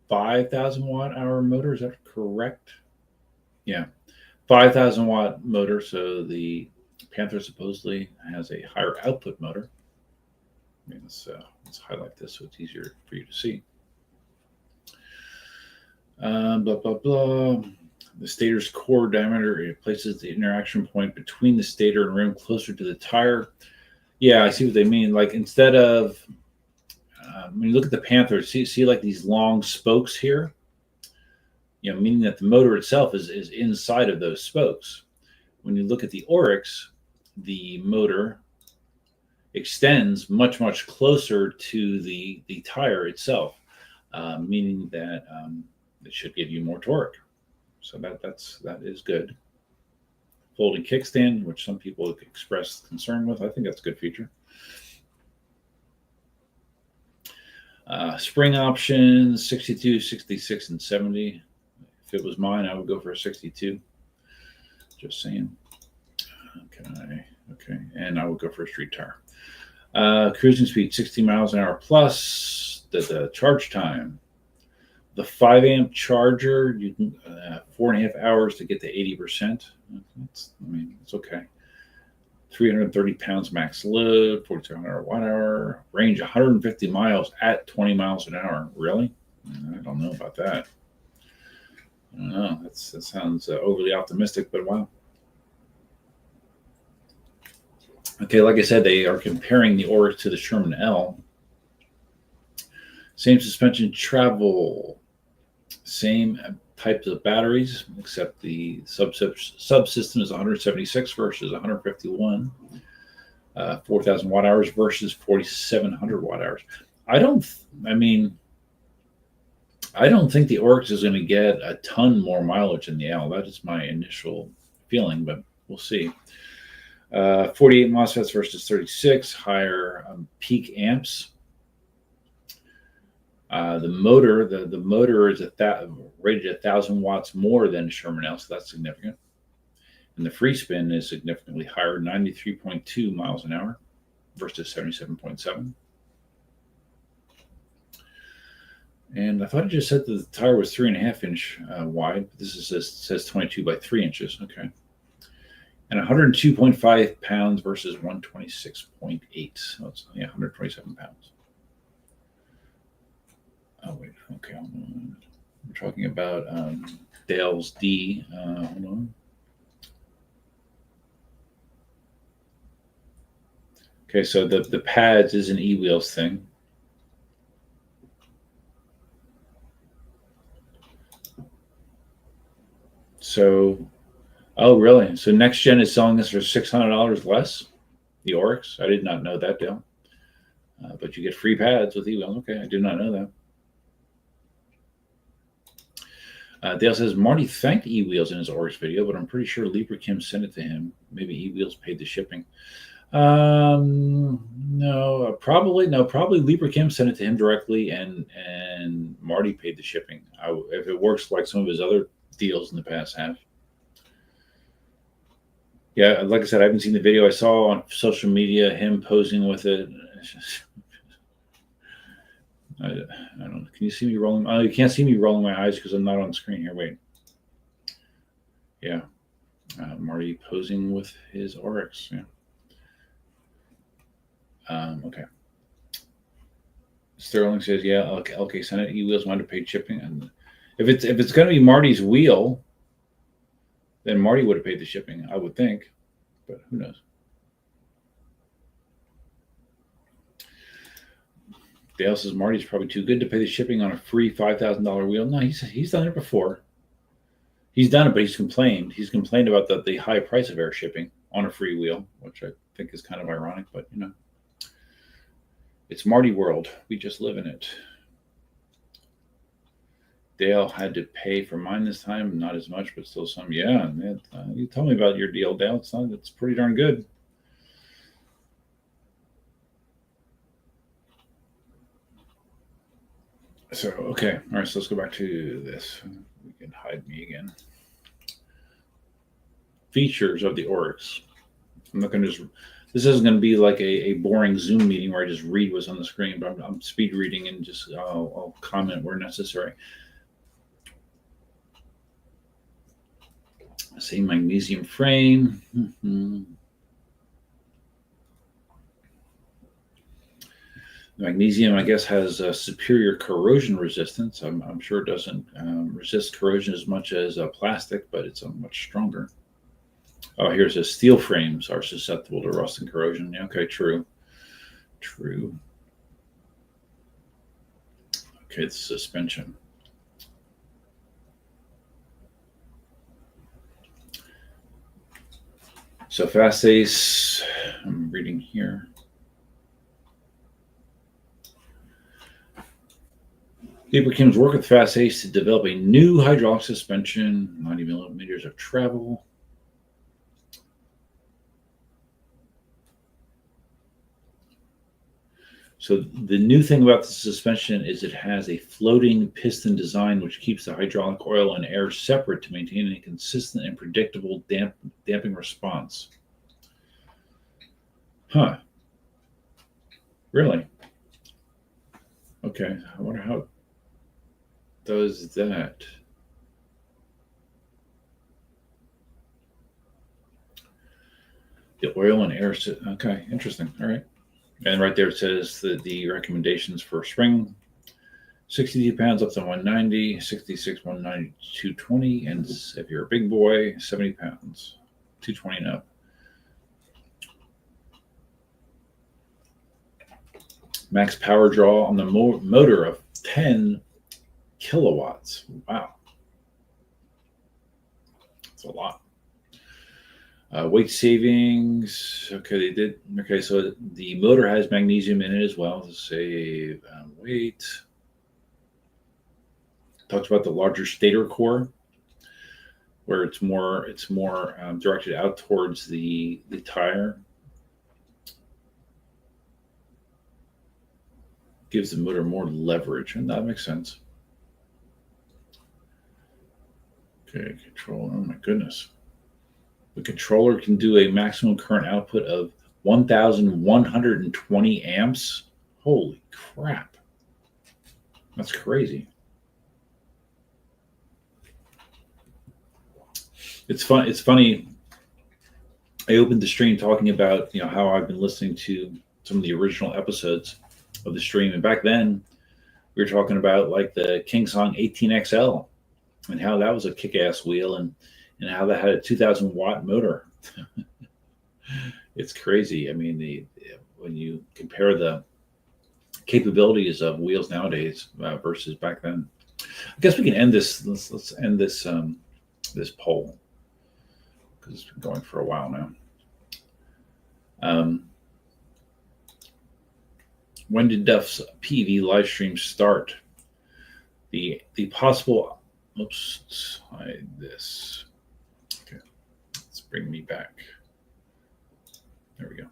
5,000 watt hour motor. Is that correct? Yeah, 5,000 watt motor. So the Panther supposedly has a higher output motor. I mean, let's highlight this so it's easier for you to see. Blah, blah, blah. The stator's core diameter, it places the interaction point between the stator and rim closer to the tire. Yeah, I see what they mean. Like instead of, when you look at the Panther, see like these long spokes here? You know, meaning that the motor itself is inside of those spokes. When you look at the Oryx, the motor extends much, much closer to the tire itself, meaning that it should give you more torque. So that is good. Folding kickstand, which some people express concern with, I think that's a good feature. Spring options 62, 66, and 70. If it was mine, I would go for a 62. Just saying. Okay, and I would go for a street tire. Cruising speed 60 miles an hour plus. The charge time. The 5 amp charger, you can 4.5 hours to get to 80%. It's okay. 330 pounds max load, 4,200 watt hour, range 150 miles at 20 miles an hour. Really? I don't know about that. I don't know. That sounds overly optimistic, but wow. Okay, like I said, they are comparing the Oryx to the Sherman L. Same suspension travel, same types of batteries, except the subsystem is 176 versus 151, 4,000 watt hours versus 4,700 watt hours. I don't think the Oryx is going to get a ton more mileage than the L. That is my initial feeling, but we'll see. 48 MOSFETs versus 36, higher peak amps. The motor is rated 1,000 watts more than Sherman L, so that's significant. And the free spin is significantly higher, 93.2 miles an hour versus 77.7. And I thought it just said that the tire was 3.5 inch wide. But this says 22 by 3 inches. Okay. And 102.5 pounds versus 126.8. So it's 127 pounds. Oh, wait. Okay. We're talking about Dale's D. Hold on. Okay, so the pads is an e-wheels thing. So, oh, really? So next gen is selling this for $600 less? The Oryx? I did not know that, Dale. But you get free pads with e-wheels. Okay, I did not know that. Dale says, Marty thanked e-wheels in his Oryx video, but I'm pretty sure Libra Kim sent it to him. Maybe e-wheels paid the shipping. No, probably Libra Kim sent it to him directly, and Marty paid the shipping. If it works like some of his other deals in the past have. Yeah, like I said, I haven't seen the video. I saw on social media him posing with it. It's just, I don't know. Can you see me rolling? Oh, you can't see me rolling my eyes because I'm not on screen here. Wait. Yeah. Marty posing with his Orix. Yeah. Okay. Sterling says, yeah, okay, Senate e-wheels wanted to pay shipping. And if it's going to be Marty's wheel, then Marty would have paid the shipping, I would think. But who knows? Dale says Marty's probably too good to pay the shipping on a free $5,000 wheel. No, he's done it before. He's done it, but he's complained. He's complained about the high price of air shipping on a free wheel, which I think is kind of ironic, but you know. It's Marty world. We just live in it. Dale had to pay for mine this time. Not as much, but still some. Yeah, you tell me about your deal, Dale. It's pretty darn good. So, okay. All right, so let's go back to this. We can hide me again. Features of the Orix. I'm not going to just... this isn't going to be like a boring Zoom meeting where I just read what's on the screen, but I'm speed reading and just I'll comment where necessary. Same magnesium frame. Mm-hmm. Magnesium, I guess, has a superior corrosion resistance. I'm sure it doesn't resist corrosion as much as plastic, but it's much stronger. Oh, here's a steel frames are susceptible to rust and corrosion. Yeah, okay, true. True. Okay, it's suspension. So Fast Ace, I'm reading here. Kim's work with Fast Ace to develop a new hydraulic suspension, 90 millimeters of travel. So the new thing about the suspension is it has a floating piston design, which keeps the hydraulic oil and air separate to maintain a consistent and predictable damping response. Huh. Really? Okay. I wonder how it does that. The oil and air. Okay. Interesting. All right. And right there it says that the recommendations for spring, 62 pounds up to 190, 66, 190, 220. And if you're a big boy, 70 pounds, 220 and up. Max power draw on the motor of 10 kilowatts. Wow. That's a lot. Weight savings. Okay, they did. Okay, so the motor has magnesium in it as well to save weight. Talks about the larger stator core, where it's more directed out towards the tire. Gives the motor more leverage, and that makes sense. Okay, control. Oh my goodness. The controller can do a maximum current output of 1,120 amps. Holy crap. That's crazy. It's fun. It's funny. I opened the stream talking about, how I've been listening to some of the original episodes of the stream. And back then we were talking about like the Kingsong 18XL and how that was a kick-ass wheel and how that had a 2,000 watt motor. It's crazy. I mean, when you compare the capabilities of wheels nowadays versus back then. I guess we can end this. Let's end this this poll because it's been going for a while now. When did Duff's PEV live stream start? The possible. Oops, hide this. Okay, let's bring me back. There we go.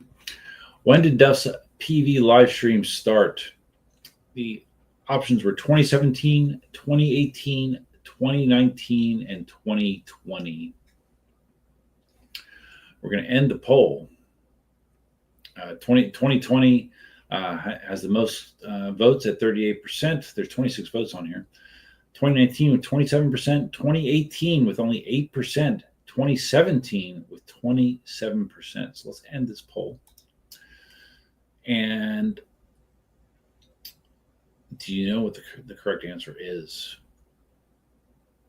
When did Duff's PEV live stream start? The options were 2017, 2018, 2019, and 2020. We're going to end the poll. 2020 has the most votes at 38%. There's 26 votes on here. 2019 with 27%, 2018 with only 8%, 2017 with 27%. So let's end this poll. And do you know what the correct answer is?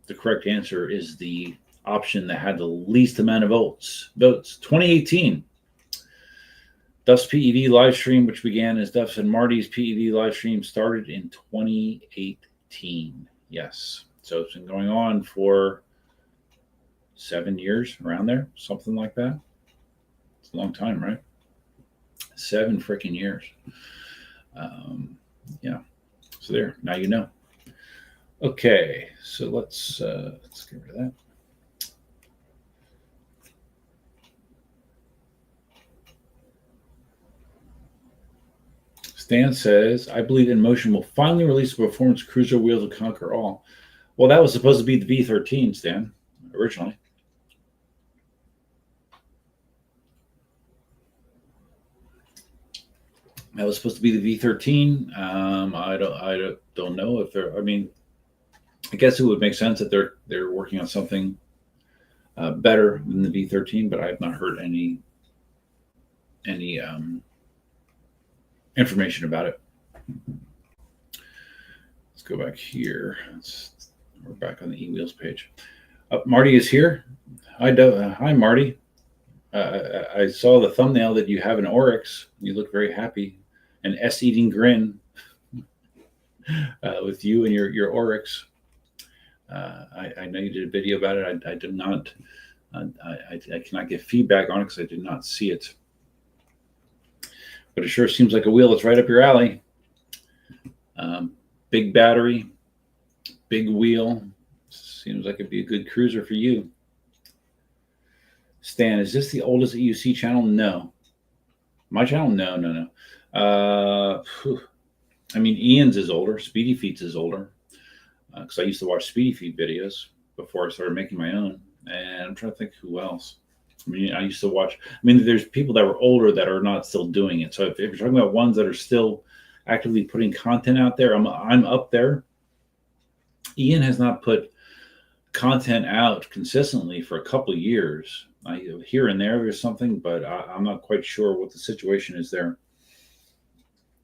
The correct answer is the option that had the least amount of votes. 2018. Duff's PEV live stream, which began as Duff's and Marty's PEV live stream, started in 2018. Yes. So it's been going on for 7 years, around there, something like that. It's a long time, right? 7 freaking years. Yeah. So there, now you know. Okay, so let's get rid of that. Stan says, I believe InMotion will finally release a performance cruiser wheel to conquer all. Well, that was supposed to be the V13, Stan, originally. That was supposed to be the V13. I don't know if they're. I mean, I guess it would make sense that they're working on something better than the V13, but I have not heard any information about it. Let's go back here. We're back on the e-wheels page. Marty is here. Hi, Marty. I saw the thumbnail that you have an Oryx. You look very happy. An S-eating grin with you and your Oryx. I know you did a video about it. I did not. I cannot give feedback on it because I did not see it. But it sure seems like a wheel that's right up your alley. Big battery, big wheel. Seems like it'd be a good cruiser for you. Stan, is this the oldest EUC channel? No. My channel? No. I mean, Ian's is older. Speedy Feet's is older. Because I used to watch Speedy Feet videos before I started making my own. And I'm trying to think who else. I mean, I used to watch. I mean, there's people that were older that are not still doing it. So if you're talking about ones that are still actively putting content out there, I'm up there. Ian has not put content out consistently for a couple of years. Here and there there's something, but I'm not quite sure what the situation is there.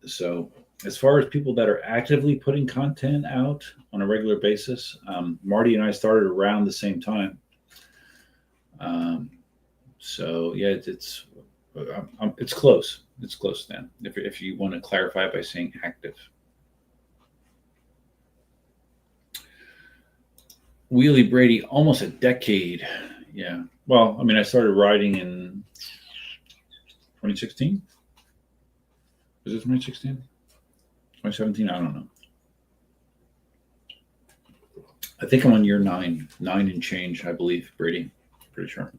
So as far as people that are actively putting content out on a regular basis, Marty and I started around the same time. So yeah, it's close. It's close then. If you want to clarify it by saying active. Wheelie Brady, almost a decade. Yeah. Well, I mean, I started riding in 2016. Was it 2016? 2017? I don't know. I think I'm on year 9 and change, I believe, Brady. Pretty sure.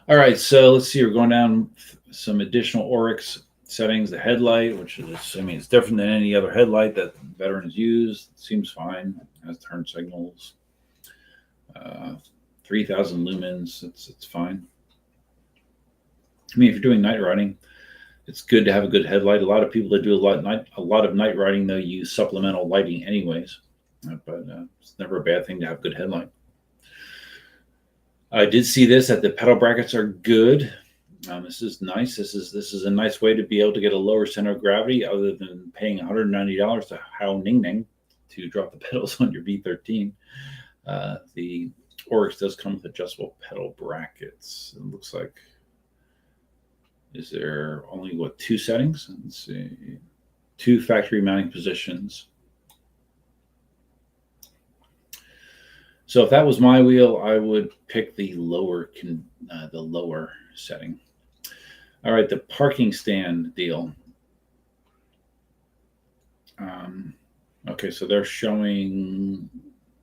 All right, so let's see. We're going down some additional Orix settings. The headlight, which is, I mean, it's different than any other headlight that veterans use. It seems fine. It has turn signals. 3,000 lumens. It's fine. I mean, if you're doing night riding, it's good to have a good headlight. A lot of people that do a lot of night riding, though, use supplemental lighting anyways. But it's never a bad thing to have a good headlight. I did see this that the pedal brackets are good. This is nice. This is a nice way to be able to get a lower center of gravity, other than paying $190 to Hao Ning Ning to drop the pedals on your V13. The Oryx does come with adjustable pedal brackets. It looks like. Is there only 2 settings? Let's see. 2 factory mounting positions. So if that was my wheel, I would pick the lower setting. All right, the parking stand deal. Okay, so they're showing,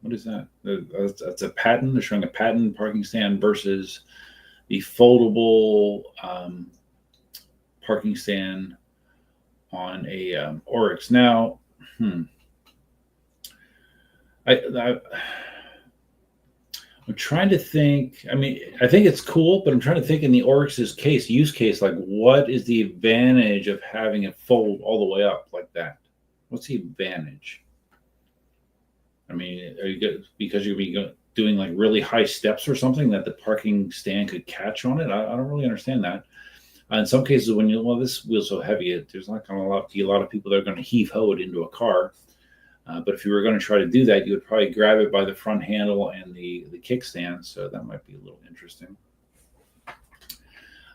what is that? That's a patent. They're showing a patent parking stand versus the foldable parking stand on a Oryx. Now, I'm trying to think. I mean, I think it's cool, but I'm trying to think in the Oryx's use case, like what is the advantage of having it fold all the way up like that? What's the advantage? I mean, are you good because you'll be doing like really high steps or something that the parking stand could catch on it? I don't really understand that. In some cases, when this wheel's so heavy, there's not going to be a lot of people that are going to heave-ho it into a car. But if you were going to try to do that, you would probably grab it by the front handle and the kickstand. So that might be a little interesting.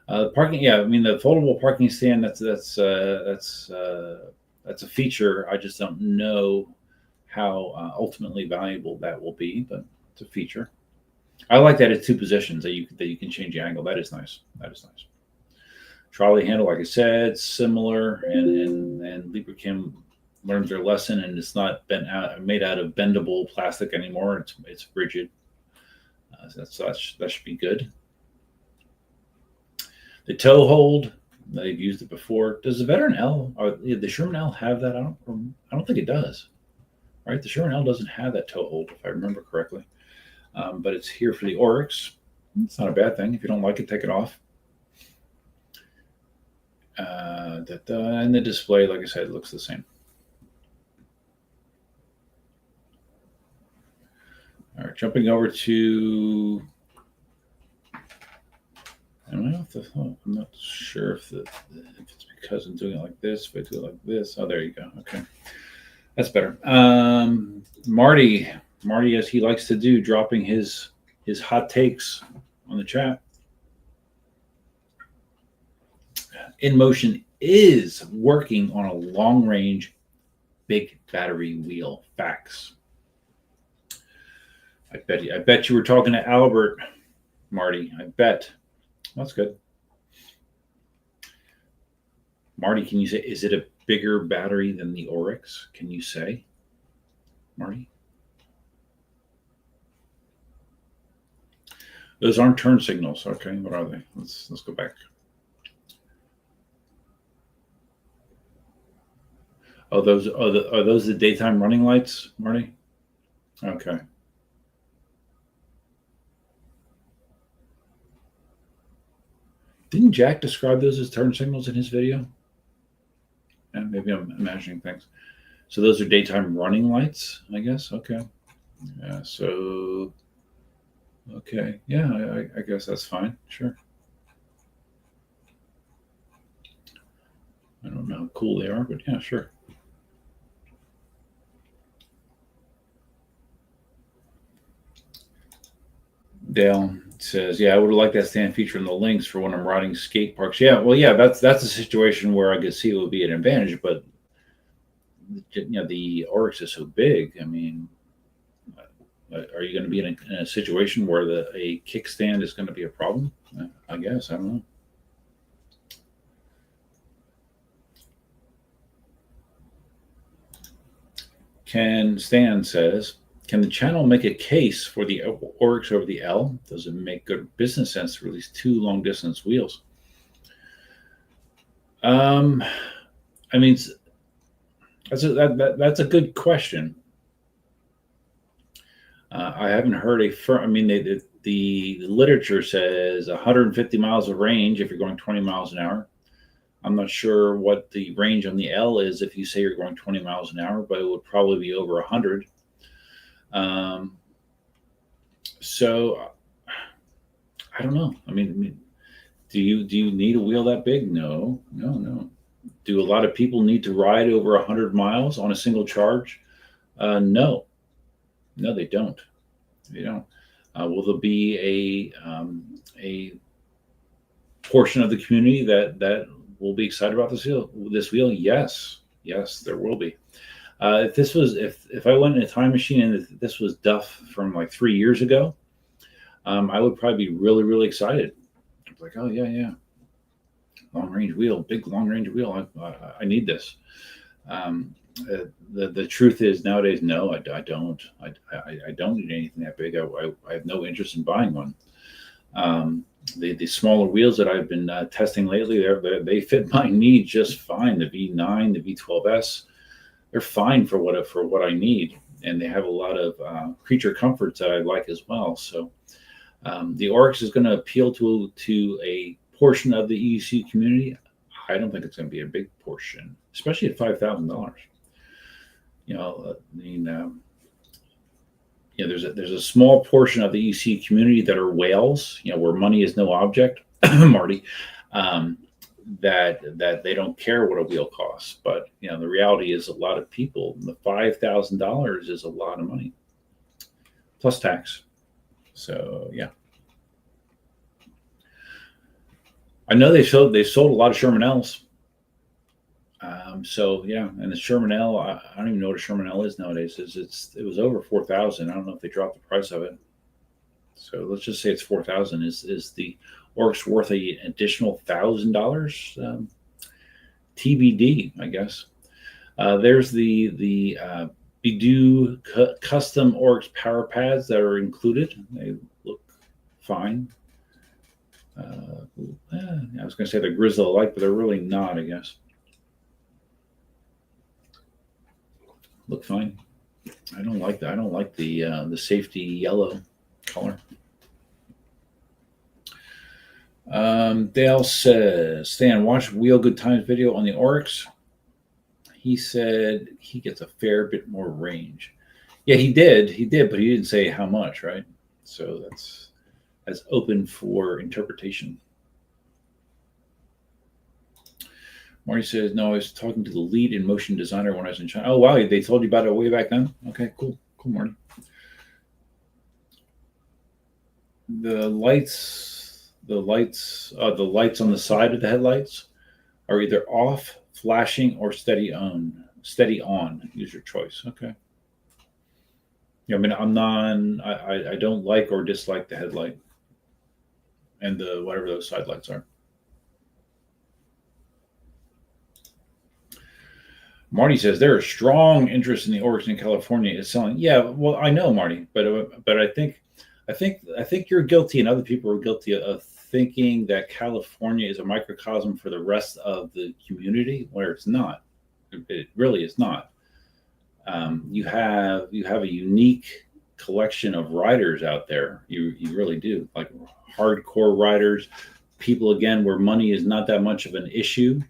Parking, yeah. I mean, the foldable parking stand. That's a feature. I just don't know how ultimately valuable that will be, but it's a feature. I like that it's 2 positions that you can change the angle. That is nice. Trolley handle, like I said, similar, and Libracam learned their lesson, and it's not made out of bendable plastic anymore. It's rigid. So that should be good. The toe hold, they've used it before. Does the Veteran L or the Sherman L have that? I don't think it does. Right, the Sherman L doesn't have that toe hold, if I remember correctly. But it's here for the Orix. It's not a bad thing. If you don't like it, take it off. And the display, like I said, looks the same. All right, jumping over to. I'm not sure if it's because I'm doing it like this. If I do it like this, oh, there you go. Okay, that's better. Marty, as he likes to do, dropping his hot takes on the chat. InMotion is working on a long range big battery wheel. Facts. I bet you were talking to Albert, Marty. I bet. That's good. Marty, can you say, is it a bigger battery than the Oryx? Can you say, Marty? Those aren't turn signals. Okay, what are they? Let's go back. Oh, those are those the daytime running lights, Marty? Okay. Didn't Jack describe those as turn signals in his video? Yeah, maybe I'm imagining things. So those are daytime running lights, I guess. Okay. Yeah. So. Okay. Yeah, I guess that's fine. Sure. I don't know how cool they are, but yeah, sure. Dale says, "Yeah, I would like that stand feature in the links for when I'm riding skate parks." Yeah, well, yeah, that's a situation where I could see it would be an advantage, but the Oryx is so big. I mean, are you going to be in a situation where a kickstand is going to be a problem? I guess I don't know. Stan says, can the channel make a case for the Oryx over the L? Does it make good business sense to release two long distance wheels? I mean, that's a good question. I haven't heard I mean, the literature says 150 miles of range if you're going 20 miles an hour. I'm not sure what the range on the L is if you say you're going 20 miles an hour, but it would probably be over 100. So I don't know. I mean, do you need a wheel that big? No. Do a lot of people need to ride over 100 miles on a single charge? No, they don't. They don't. Will there be a portion of the community that will be excited about this wheel? Yes, there will be. If I went in a time machine and this was Duff from like 3 years ago, I would probably be really, really excited. It's like, oh yeah, long range wheel, big long range wheel. I need this. The truth is nowadays, no, I don't. I don't need anything that big. I have no interest in buying one. The smaller wheels that I've been testing lately, they fit my needs just fine. The V9, the V12S, they're fine for what I need, and they have a lot of creature comforts that I like as well. So the Orix is going to appeal to a portion of the EUC community. I don't think it's going to be a big portion, especially at $5,000. I mean, there's a small portion of the EC community that are whales, where money is no object, Marty, that they don't care what a wheel costs. But the reality is, a lot of people, the $5,000 is a lot of money, plus tax. So yeah, I know they sold a lot of Sherman L's. So yeah, and the Sherman L, I don't even know what a Sherman L is nowadays. It was over 4,000. I don't know if they dropped the price of it. So let's just say it's 4,000. Is the Orix worth an additional $1,000? TBD, I guess. There's the Bidu custom Orix power pads that are included. They look fine. I was going to say they're Grizzly alike, but they're really not, I guess. Look fine. I don't like that. I don't like the safety yellow color. Dale says, Stan, watch Wheel Good Times video on the Oryx. He said he gets a fair bit more range. Yeah, he did, but he didn't say how much, right? So that's open for interpretation. Marty says, no, I was talking to the lead in motion designer when I was in China. Oh, wow, they told you about it way back then? Okay, cool, Marty. The lights on the side of the headlights are either off, flashing, or steady on. Use your choice. Okay. Yeah, I mean, I don't like or dislike the headlight and the whatever those side lights are. Marty says there is strong interest in the Oryx in California is selling. Yeah, well, I know, Marty, but I think you're guilty, and other people are guilty of thinking that California is a microcosm for the rest of the community, where it's not. It really is not. You have a unique collection of riders out there. You really do, like hardcore riders, people again where money is not that much of an issue.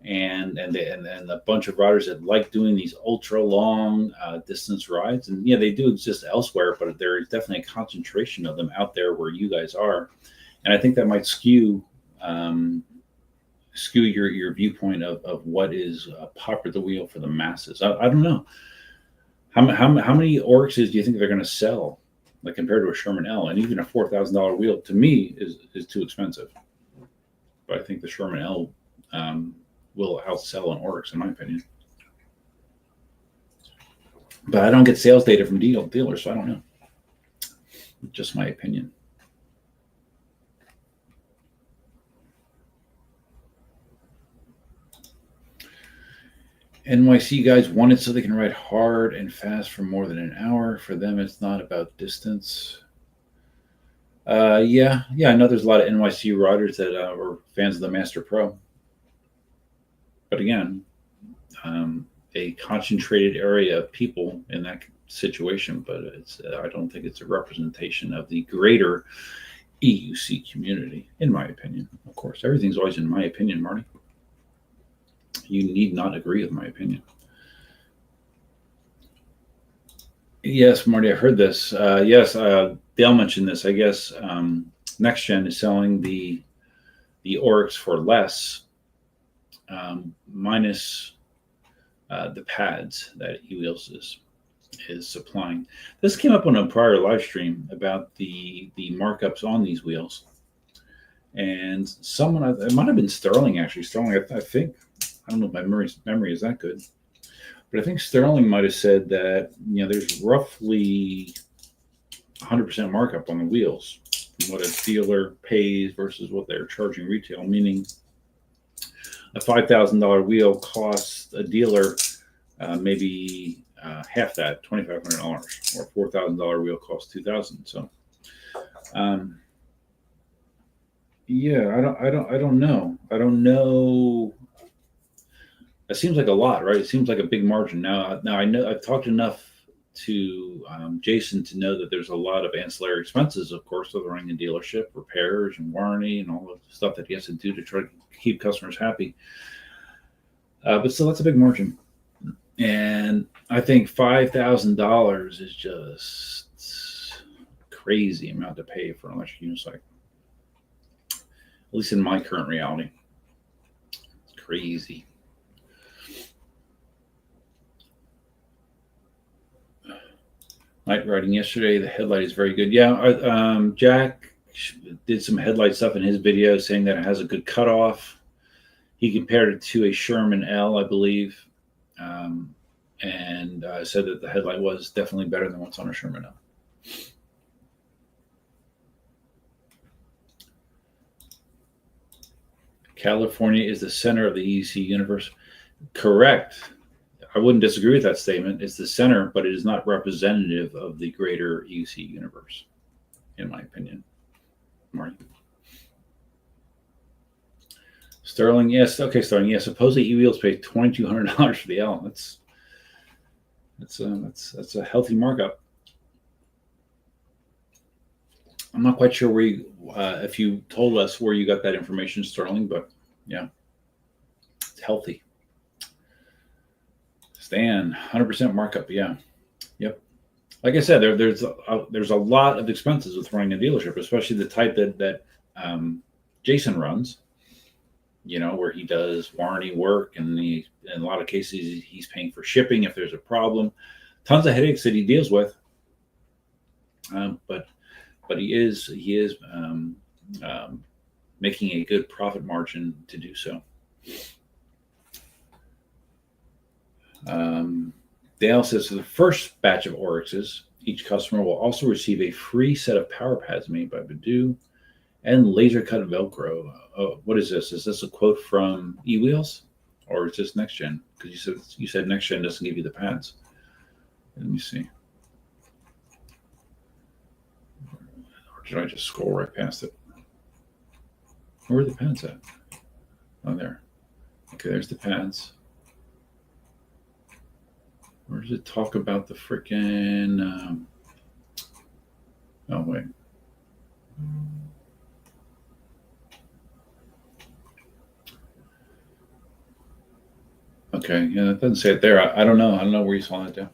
And a bunch of riders that like doing these ultra long distance rides, and yeah, they do exist elsewhere, but there is definitely a concentration of them out there where you guys are, and I think that might skew your viewpoint of what is popular wheel for the masses. I don't know how many Oryxes do you think they're going to sell, like compared to a Sherman L, and even a $4,000 wheel to me is too expensive, but I think the Sherman L will outsell an Orix, in my opinion. But I don't get sales data from dealers, so I don't know. Just my opinion. NYC guys want it so they can ride hard and fast for more than an hour. For them, it's not about distance. Yeah, I know there's a lot of NYC riders that were fans of the Master Pro. But again, a concentrated area of people in that situation, but I don't think it's a representation of the greater EUC community, in my opinion. Of course, everything's always in my opinion, Marty. You need not agree with my opinion. Yes, Marty, I've heard this. Yes, Dale mentioned this. I guess Next Gen is selling the Oryx for less, minus the pads that eWheels is supplying. This came up on a prior live stream about the markups on these wheels, and someone, it might have been Sterling actually. Sterling, I think, I don't know if my memory is that good, but I think Sterling might have said that there's roughly 100% markup on the wheels from what a dealer pays versus what they're charging retail, meaning a $5,000 wheel costs a dealer maybe half that, $2,500, or $4,000 wheel costs $2,000. So, yeah, I don't know. I don't know. It seems like a lot, right? It seems like a big margin. Now I know I've talked enough to Jason to know that there's a lot of ancillary expenses, of course, of running a dealership, repairs and warranty and all the stuff that he has to do to try to keep customers happy. But still, that's a big margin. And I think $5,000 is just crazy amount to pay for an electric unicycle. At least in my current reality. It's crazy. Night riding yesterday, the headlight is very good. Yeah, Jack did some headlight stuff in his video saying that it has a good cutoff. He compared it to a Sherman L, I believe, and said that the headlight was definitely better than what's on a Sherman L. California is the center of the EC universe. Correct. I wouldn't disagree with that statement. It's the center, but it is not representative of the greater EC universe, in my opinion. Marty. Sterling, yes. Okay, Sterling, yes. Supposedly eWheels pay $2,200 for the L. That's a healthy markup. I'm not quite sure where you, if you told us where you got that information, Sterling, but yeah, it's healthy. Stan, 100% markup. Yeah. Yep. Like I said, there's a lot of expenses with running a dealership, especially the type that Jason runs. You know, where he does warranty work, and in a lot of cases he's paying for shipping if there's a problem. Tons of headaches that he deals with, but he is making a good profit margin to do so. Dale says, for the first batch of Oryxes, each customer will also receive a free set of power pads made by Badoo and laser cut Velcro. What is this? Is this a quote from eWheels, or is this next gen? Because you said next gen doesn't give you the pads. Let me see. Or did I just scroll right past it? Where are the pads at? Oh, there. Okay, there's the pads. Where does it talk about the frickin'? Oh, wait. Okay, yeah, that doesn't say it there. I don't know. I don't know where you saw it down.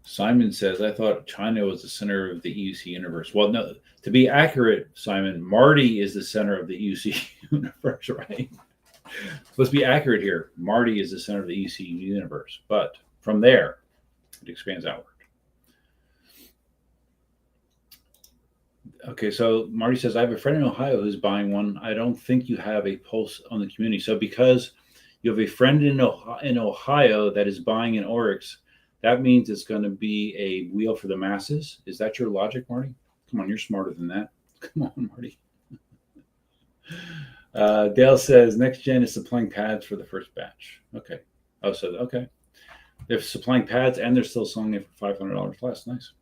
Simon says, I thought China was the center of the EUC universe. Well, no, to be accurate, Simon, Marty is the center of the EUC universe, right? Let's be accurate here. Marty is the center of the EUC universe, but from there, it expands outward. Okay, so Marty says, I have a friend in Ohio who's buying one. I don't think you have a pulse on the community. So because you have a friend in Ohio that is buying an Orix, that means it's going to be a wheel for the masses. Is that your logic, Marty? Come on, you're smarter than that. Come on, Marty. Dale says, next gen is supplying pads for the first batch. Okay. Oh, so, okay. They're supplying pads and they're still selling it for $500 less. Nice.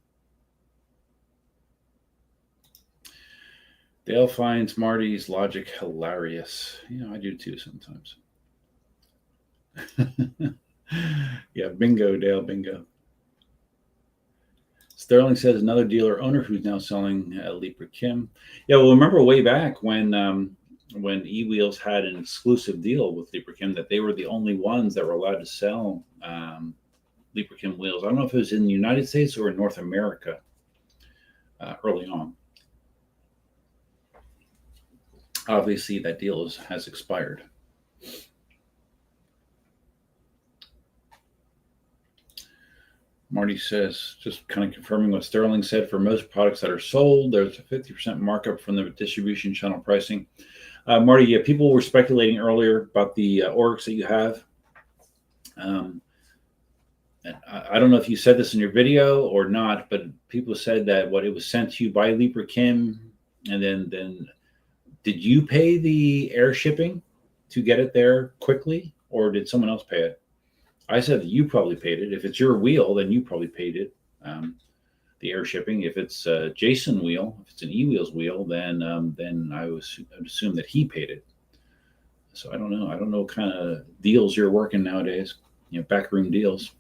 Dale finds Marty's logic hilarious. You know, I do too sometimes. Yeah, bingo, Dale, bingo. Sterling says another dealer owner who's now selling Libra Kim. Yeah, well, remember way back when eWheels had an exclusive deal with Libra Kim that they were the only ones that were allowed to sell Libra Kim wheels. I don't know if it was in the United States or in North America early on. Obviously, that deal has expired. Marty says, just kind of confirming what Sterling said, for most products that are sold, there's a 50% markup from the distribution channel pricing. Marty, yeah, people were speculating earlier about the Orix that you have. I don't know if you said this in your video or not, but people said that it was sent to you by Libra Kim, and then did you pay the air shipping to get it there quickly, or did someone else pay it? I said that you probably paid it. If it's your wheel, then you probably paid it, the air shipping. If it's a Jason wheel, if it's an eWheels wheel, then I would assume that he paid it. So I don't know. I don't know what kind of deals you're working nowadays. You know, backroom deals.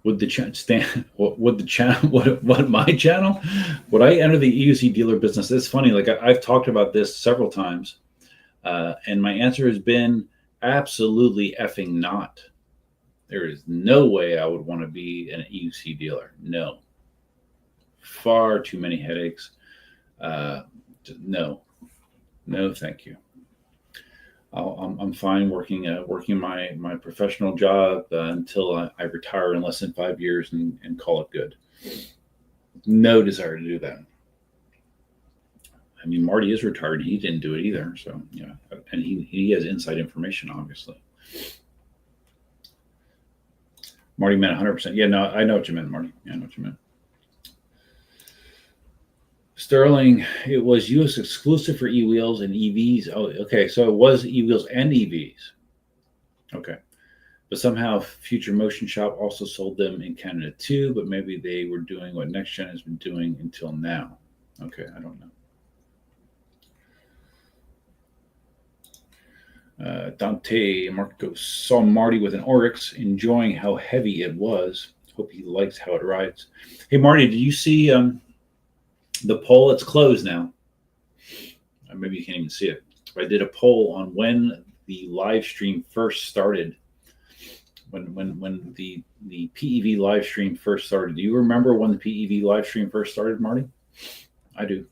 Would the channel? What my channel? Would I enter the EUC dealer business? It's funny. Like I've talked about this several times. And my answer has been absolutely effing not. There is no way I would want to be an EUC dealer. No. Far too many headaches. No, thank you. I'm fine working my professional job until I retire in less than 5 years and call it good. No desire to do that. I mean, Marty is retired. He didn't do it either. So, yeah. And he has inside information, obviously. Marty meant 100%. Yeah, no, I know what you meant, Marty. Yeah, I know what you meant. Sterling, it was U.S. exclusive for eWheels and EVs. Oh, okay. So it was eWheels and EVs. Okay. But somehow Future Motion Shop also sold them in Canada too, but maybe they were doing what Next Gen has been doing until now. Okay, I don't know. Dante Marcos saw Marty with an Oryx, enjoying how heavy it was. Hope he likes how it rides. Hey, Marty, did you see the poll? It's closed now. Maybe you can't even see it. I did a poll on when the live stream first started. When the PEV live stream first started. Do you remember when the PEV live stream first started, Marty? I do.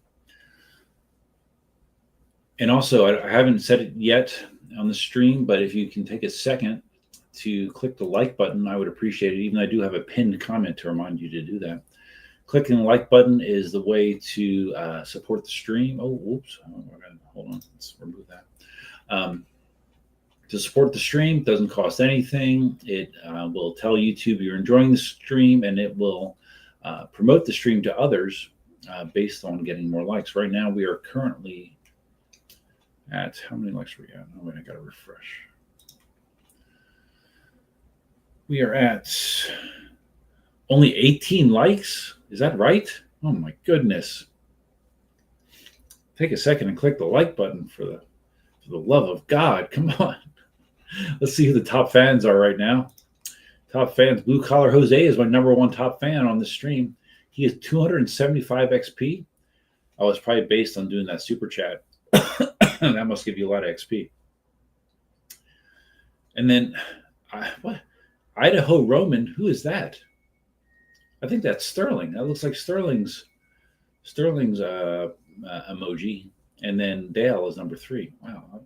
And also, I haven't said it yet on the stream, but if you can take a second to click the like button, I would appreciate it. Even though I do have a pinned comment to remind you to do that. Clicking the like button is the way to support the stream. Oh, whoops. Hold on. Let's remove that. To support the stream, doesn't cost anything. It will tell YouTube you're enjoying the stream, and it will promote the stream to others based on getting more likes. Right now, we are currently at, how many likes are we at? Oh, wait, I got to refresh. We are at only 18 likes. Is that right? Oh my goodness. Take a second and click the like button for the love of God. Come on. Let's see who the top fans are right now. Top fans. Blue Collar Jose is my #1 top fan on the stream. He is 275 XP. Oh, it's probably based on doing that super chat. That must give you a lot of XP. And then, what? Idaho Roman. Who is that? I think that's Sterling. That looks like Sterling's emoji. And then Dale is #3. Wow.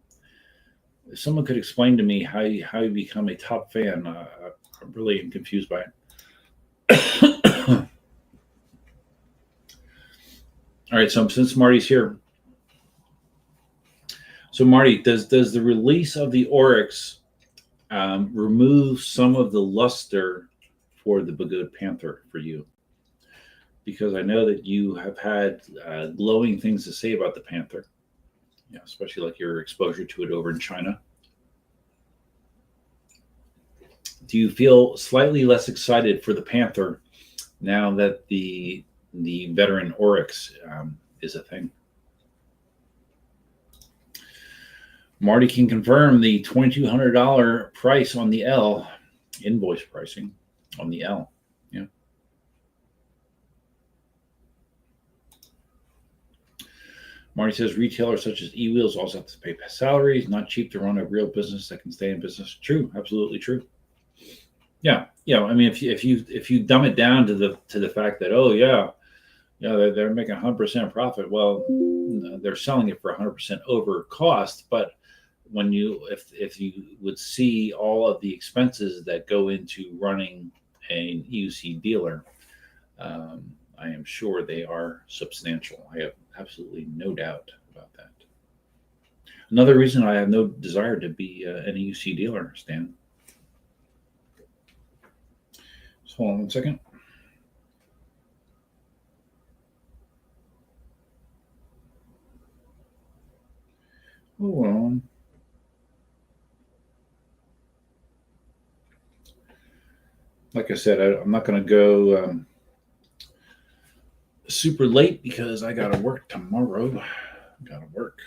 If someone could explain to me how you become a top fan, I really am confused by it. All right, so since Marty's here, so Marty, does the release of the Oryx remove some of the luster for the Begode Panther for you? Because I know that you have had glowing things to say about the Panther. Yeah, especially like your exposure to it over in China. Do you feel slightly less excited for the Panther now that the veteran Orix is a thing? Marty can confirm the $2,200 price on the L, invoice pricing on the L. Yeah. Marty says retailers such as eWheels also have to pay salaries. Not cheap to run a real business that can stay in business. True, absolutely true. Yeah, I mean, if you dumb it down to the fact that they're making 100% profit. Well, they're selling it for 100% over cost. But when if you would see all of the expenses that go into running an EUC dealer, I am sure they are substantial. I have absolutely no doubt about that. Another reason I have no desire to be an EUC dealer, Stan. So hold on 1 second. Hold on. Like I said, I'm not going to go super late because I got to work tomorrow. Got to work.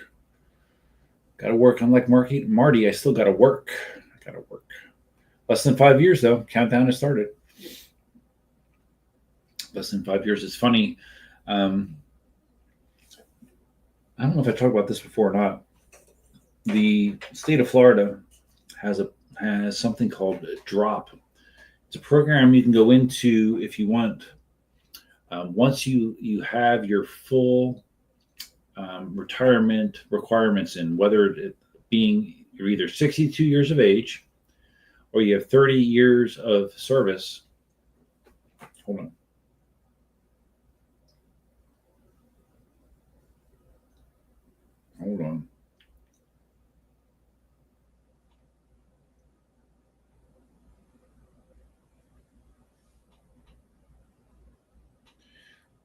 Unlike Marty, I still got to work. Less than 5 years, though. Countdown has started. Less than 5 years. It's funny. I don't know if I talked about this before or not. The state of Florida has something called DROP. It's a program you can go into if you want. Once you have your full retirement requirements in, whether it being you're either 62 years of age or you have 30 years of service. Hold on. Hold on.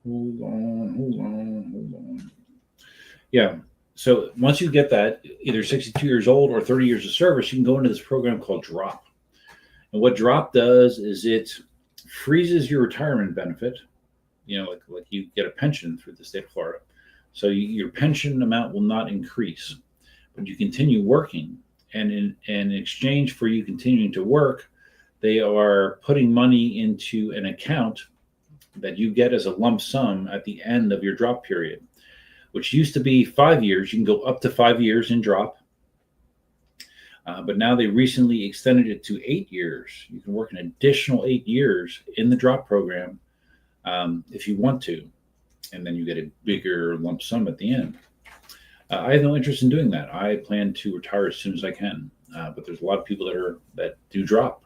Hold on. Yeah. So once you get that, either 62 years old or 30 years of service, you can go into this program called DROP. And what DROP does is it freezes your retirement benefit. Like you get a pension through the state of Florida. So your pension amount will not increase, but you continue working and in exchange for you continuing to work, they are putting money into an account that you get as a lump sum at the end of your drop period, which used to be 5 years. You can go up to 5 years in drop. But now they recently extended it to 8 years. You can work an additional 8 years in the drop program if you want to, and then you get a bigger lump sum at the end. I have no interest in doing that. I plan to retire as soon as I can, but there's a lot of people that do drop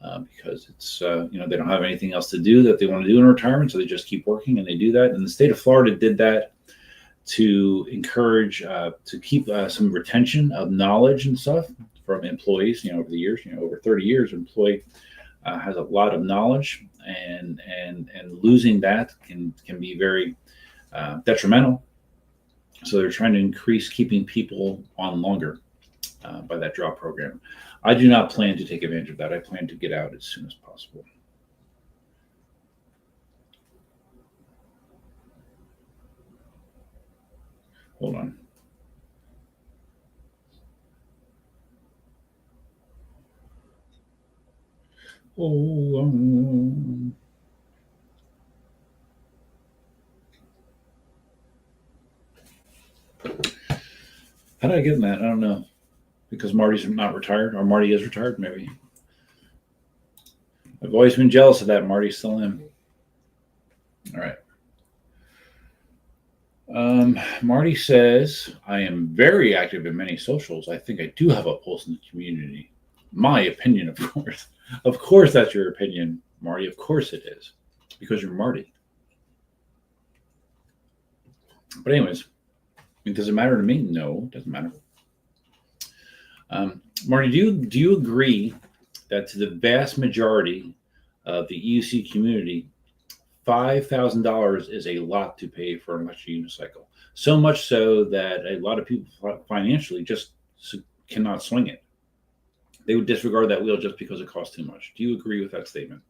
because it's they don't have anything else to do that they want to do in retirement, so they just keep working and they do that. And the state of Florida did that to encourage to keep some retention of knowledge and stuff from employees. Over the years, over 30 years, an employee has a lot of knowledge, and losing that can be very detrimental. So they're trying to increase keeping people on longer by that drop program. I do not plan to take advantage of that. I plan to get out as soon as possible. Hold on. Hold on. How did I get in that? I don't know. Because Marty's not retired, or Marty is retired, maybe. I've always been jealous of that. Marty's still in. All right. Marty says, I am very active in many socials. I think I do have a pulse in the community. My opinion, of course. Of course that's your opinion, Marty. Of course it is. Because you're Marty. But anyways, does it matter to me? No, it doesn't matter. Marty, do you agree that to the vast majority of the EUC community, $5,000 is a lot to pay for an electric unicycle? So much so that a lot of people financially just cannot swing it. They would disregard that wheel just because it costs too much. Do you agree with that statement?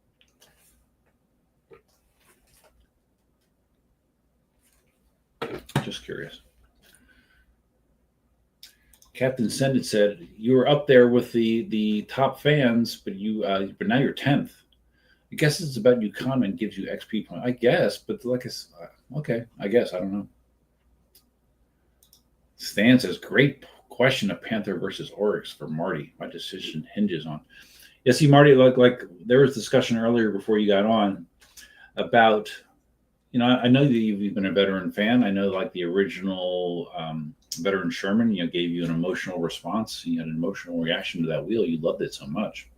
Just curious. Captain Sendit said you were up there with the top fans, but now you're 10th. I guess it's about you comment gives you XP point. I guess, but okay. I guess I don't know. Stan says great question of Panther versus Oryx for Marty. My decision hinges on. Yeah, see, Marty, like there was discussion earlier before you got on about. I know that you've been a veteran fan. I know like the original veteran Sherman, gave you an emotional response. You had an emotional reaction to that wheel. You loved it so much.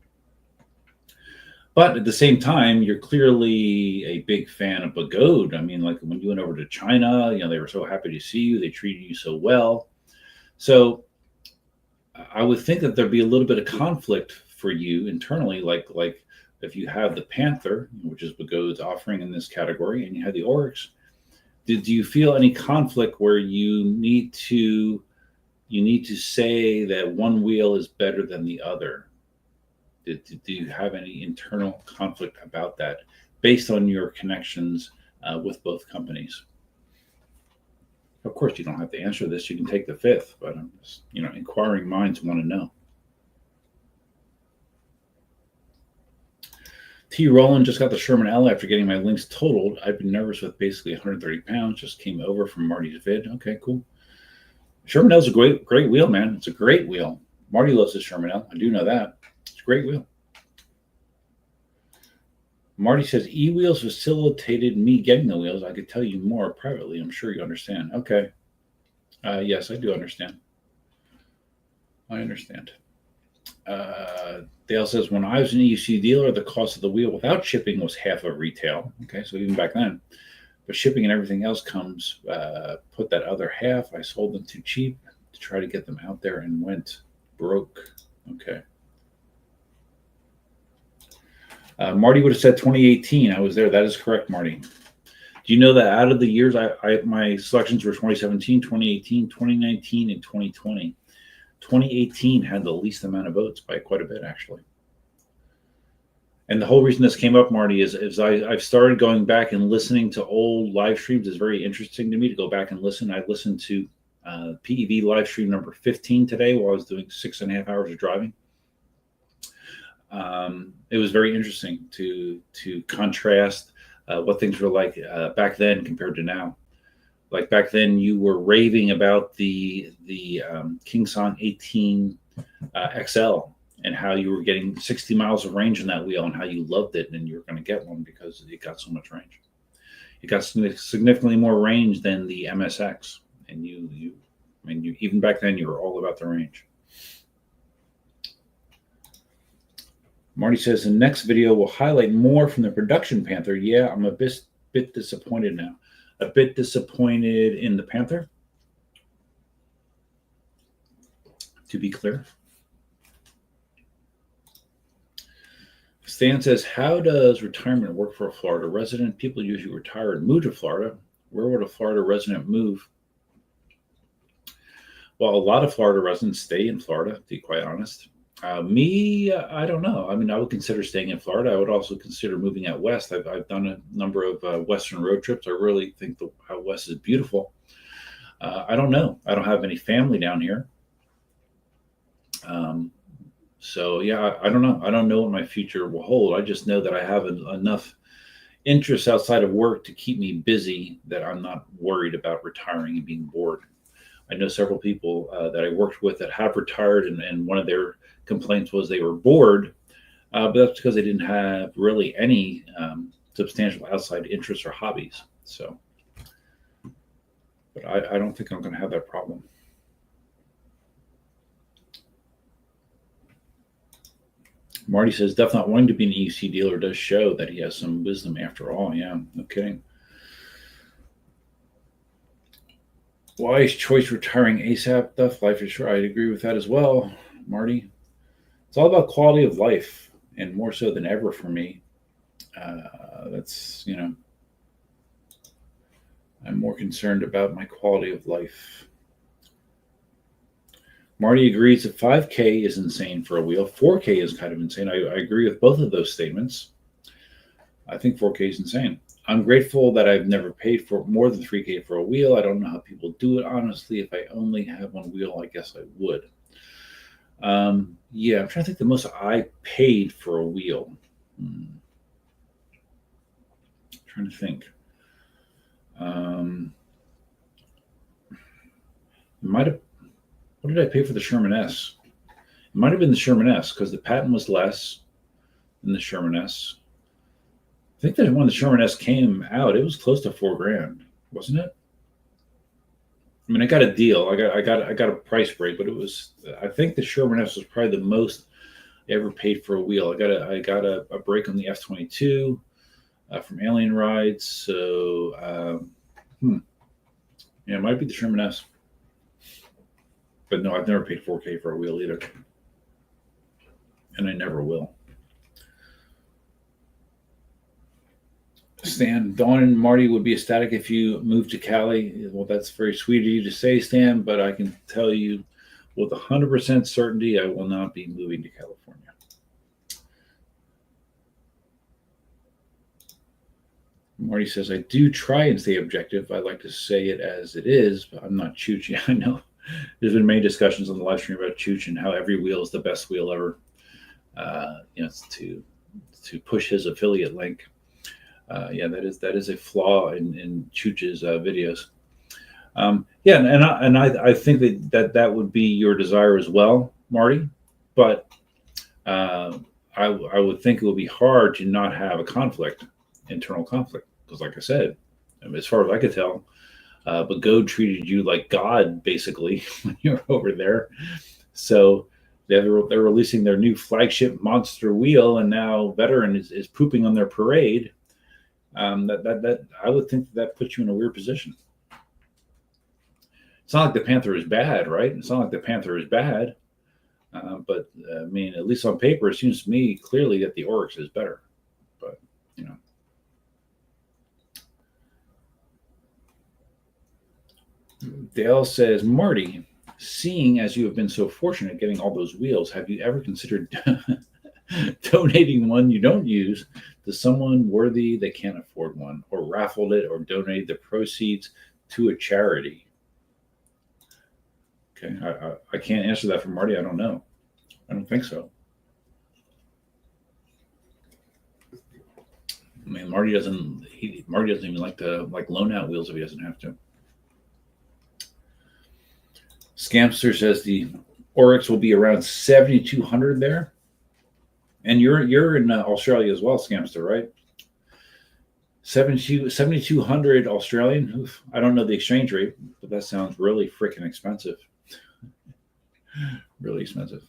But at the same time, you're clearly a big fan of Bagode. I mean, like when you went over to China, they were so happy to see you. They treated you so well. So I would think that there'd be a little bit of conflict for you internally, like if you have the Panther, which is Bagode's offering in this category, and you have the Oryx, do you feel any conflict where you need to say that one wheel is better than the other? Do you have any internal conflict about that based on your connections with both companies? Of course, you don't have to answer this. You can take the fifth, but I'm just, inquiring minds want to know. T. Roland just got the Sherman L after getting my links totaled. I've been nervous with basically 130 pounds. Just came over from Marty's vid. Okay, cool. Sherman L's a great wheel, man. It's a great wheel. Marty loves the Sherman L. I do know that. It's a great wheel. Marty says, e-wheels facilitated me getting the wheels. I could tell you more privately. I'm sure you understand. Okay. Yes, I do understand. I understand. Dale says, when I was an EUC dealer, the cost of the wheel without shipping was half of retail. Okay, so even back then. But shipping and everything else comes, put that other half. I sold them too cheap to try to get them out there and went broke. Okay. Marty would have said 2018. I was there. That is correct, Marty. Do you know that out of the years, my selections were 2017, 2018, 2019, and 2020. 2018 had the least amount of votes by quite a bit, actually. And the whole reason this came up, Marty, is I've started going back and listening to old live streams. It's very interesting to me to go back and listen. I listened to PEV live stream number 15 today while I was doing 6.5 hours of driving. It was very interesting to contrast what things were like back then compared to now. Like back then, you were raving about the Kingsong 18 XL and how you were getting 60 miles of range in that wheel and how you loved it and you were going to get one because it got so much range. It got significantly more range than the MSX, and you even back then you were all about the range. Marty says the next video will highlight more from the production Panther. Yeah, I'm a bit disappointed now. A bit disappointed in the Panther, to be clear. Stan says, how does retirement work for a Florida resident? People usually retire and move to Florida. Where would a Florida resident move? Well, a lot of Florida residents stay in Florida, to be quite honest. I don't know. I mean, I would consider staying in Florida. I would also consider moving out west. I've done a number of Western road trips. I really think out west is beautiful. I don't know. I don't have any family down here. So, yeah, I don't know. I don't know what my future will hold. I just know that I have enough interests outside of work to keep me busy that I'm not worried about retiring and being bored. I know several people that I worked with that have retired, and one of their complaints was they were bored, but that's because they didn't have really any substantial outside interests or hobbies. So, but I don't think I'm going to have that problem. Marty says, Duff not wanting to be an EUC dealer does show that he has some wisdom after all. Yeah, no kidding. Wise choice retiring ASAP, Duff. Life is short. I'd agree with that as well, Marty. It's all about quality of life, and more so than ever for me. That's, I'm more concerned about my quality of life. Marty agrees that 5K is insane for a wheel. 4K is kind of insane. I agree with both of those statements. I think 4K is insane. I'm grateful that I've never paid for more than 3K for a wheel. I don't know how people do it. Honestly, if I only had one wheel, I guess I would. Yeah, I'm trying to think the most I paid for a wheel. I'm trying to think. What did I pay for the Sherman S? It might have been the Sherman S because the patent was less than the Sherman S. I think that when the Sherman S came out, it was close to $4,000, wasn't it? I mean, I got a deal. I got a price break, but it was. I think the Sherman S was probably the most I ever paid for a wheel. I got a break on the F-22 from Alien Rides. So, yeah, it might be the Sherman S. But no, I've never paid 4K for a wheel either, and I never will. Stan, Dawn and Marty would be ecstatic if you moved to Cali. Well, that's very sweet of you to say, Stan, but I can tell you with 100% certainty I will not be moving to California. Marty says, I do try and stay objective. I like to say it as it is, but I'm not Chooch. I know. There's been many discussions on the live stream about Chooch and how every wheel is the best wheel ever. To push his affiliate link. Yeah, that is a flaw in Chooch's videos. Yeah, and I think that would be your desire as well, Marty. But I would think it would be hard to not have a conflict, internal conflict, because like I said, as far as I could tell, but Goad treated you like God basically when you were over there. So they're releasing their new flagship monster wheel, and now Veteran is pooping on their parade. That I would think that puts you in a weird position. It's not like the Panther is bad, right? It's not like the Panther is bad, but I mean, at least on paper, it seems to me clearly that the Oryx is better. But Dale says, Marty, seeing as you have been so fortunate getting all those wheels, have you ever considered donating one you don't use to someone worthy that can't afford one, or raffled it or donated the proceeds to a charity? Okay, I can't answer that for Marty. I don't know. I don't think so. I mean, Marty doesn't even like to loan out wheels if he doesn't have to. Scamster says the Oryx will be around 7,200 there, and you're in Australia as well, Scamster, right? 7,200 Australian. Oof, I don't know the exchange rate, but that sounds really freaking expensive. Really expensive.